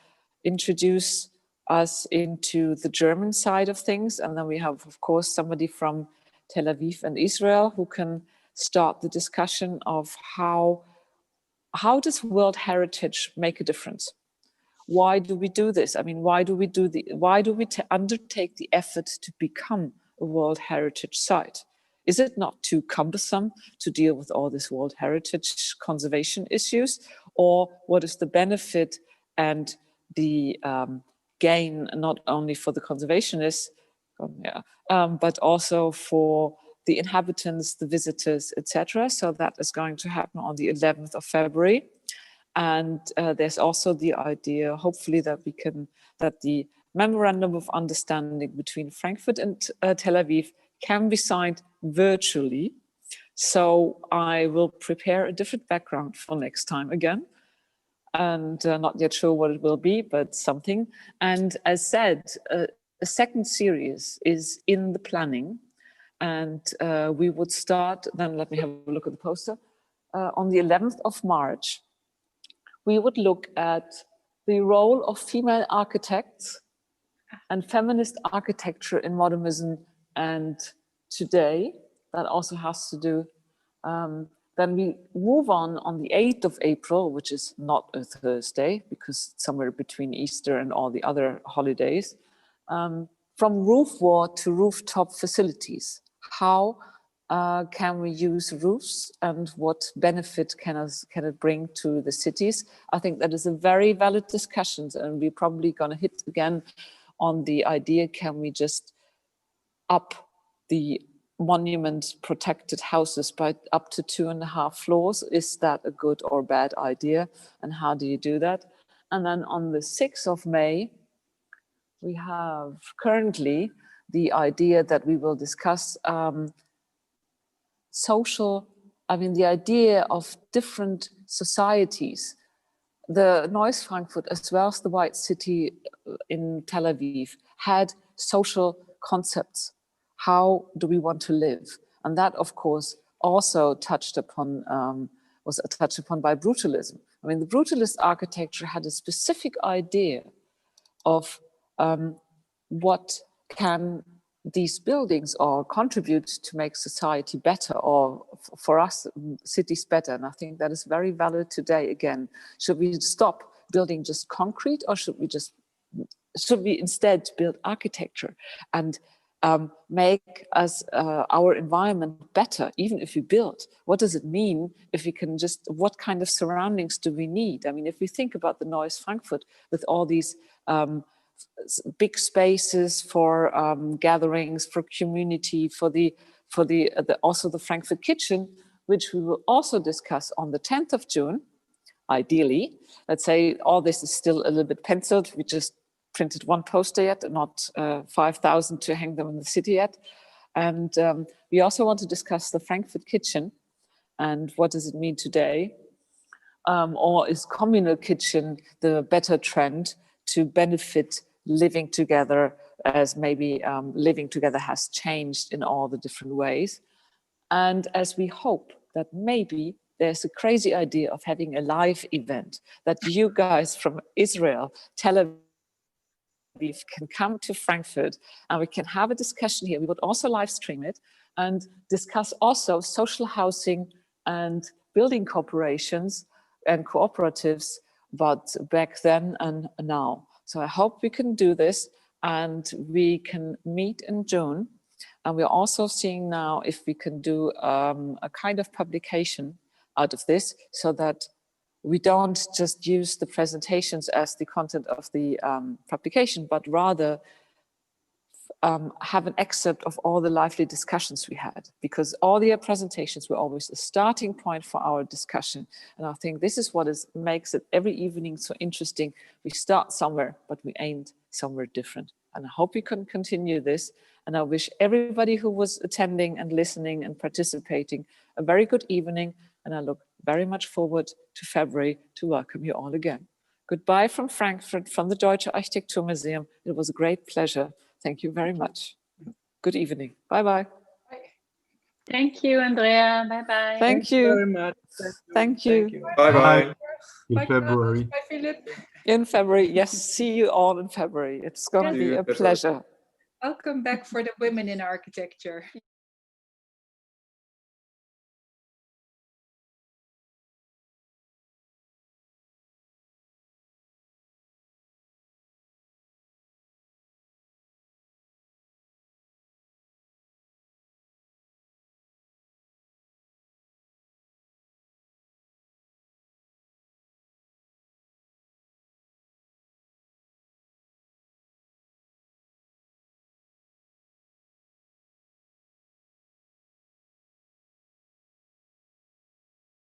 introduce us into the German side of things. And then we have, of course, somebody from Tel Aviv and Israel who can start the discussion of how does World Heritage make a difference? Why do we do this? I mean, why do we undertake the effort to become a World Heritage site? Is it not too cumbersome to deal with all this World Heritage conservation issues? Or what is the benefit and the gain, not only for the conservationists, but also for the inhabitants, the visitors, etc. So that is going to happen on the 11th of February. And there's also the idea, hopefully, that the memorandum of understanding between Frankfurt and Tel Aviv can be signed virtually. So I will prepare a different background for next time again. And not yet sure what it will be, but something. And as said, a second series is in the planning. And we would start, then let me have a look at the poster, on the 11th of March. We would look at the role of female architects and feminist architecture in modernism and today. That also has to do. Then we move on the 8th of April, which is not a Thursday, because it's somewhere between Easter and all the other holidays, from roof wall to rooftop facilities. How can we use roofs and what benefit can it bring to the cities? I think that is a very valid discussion, and we're probably going to hit again on the idea, can we just up the monument protected houses by up to 2.5 floors? Is that a good or bad idea? And how do you do that? And then on the 6th of May, we have currently the idea that we will discuss the idea of different societies. The Neuen Frankfurt, as well as the White City in Tel Aviv, had social concepts. How do we want to live? And that, of course, also was touched upon by brutalism. I mean, the brutalist architecture had a specific idea of what can these buildings or contribute to make society better, or for us, cities better. And I think that is very valid today again. Should we stop building just concrete, or should we instead build architecture and make us our environment better, even if we build? What does it mean if we can what kind of surroundings do we need? I mean, if we think about the Neuen Frankfurt with all these big spaces for gatherings, for community, also the Frankfurt Kitchen, which we will also discuss on the 10th of June, ideally. Let's say all this is still a little bit penciled. We just printed one poster yet, not 5,000 to hang them in the city yet. And we also want to discuss the Frankfurt Kitchen and what does it mean today? Or is communal kitchen the better trend to benefit living together, as maybe living together has changed in all the different ways? And as we hope that maybe there's a crazy idea of having a live event, that you guys from Israel, Tel Aviv, can come to Frankfurt and we can have a discussion here. We would also live stream it and discuss also social housing and building corporations and cooperatives, but back then and now. So I hope we can do this and we can meet in June. And we're also seeing now if we can do a kind of publication out of this, so that we don't just use the presentations as the content of the publication, but rather have an excerpt of all the lively discussions we had, because all the presentations were always a starting point for our discussion. And I think this is what makes it every evening so interesting. We start somewhere, but we end somewhere different. And I hope we can continue this. And I wish everybody who was attending and listening and participating a very good evening. And I look very much forward to February to welcome you all again. Goodbye from Frankfurt, from the Deutsche Architekturmuseum. It was a great pleasure. Thank you very much. Good evening. Bye-bye. Thank you, Andrea. Bye-bye. Thank you very much. Thank you. Bye-bye. Bye, In February. Bye, Philip. In February. Yes, see you all in February. It's going to be a pleasure. Welcome back for the women in architecture.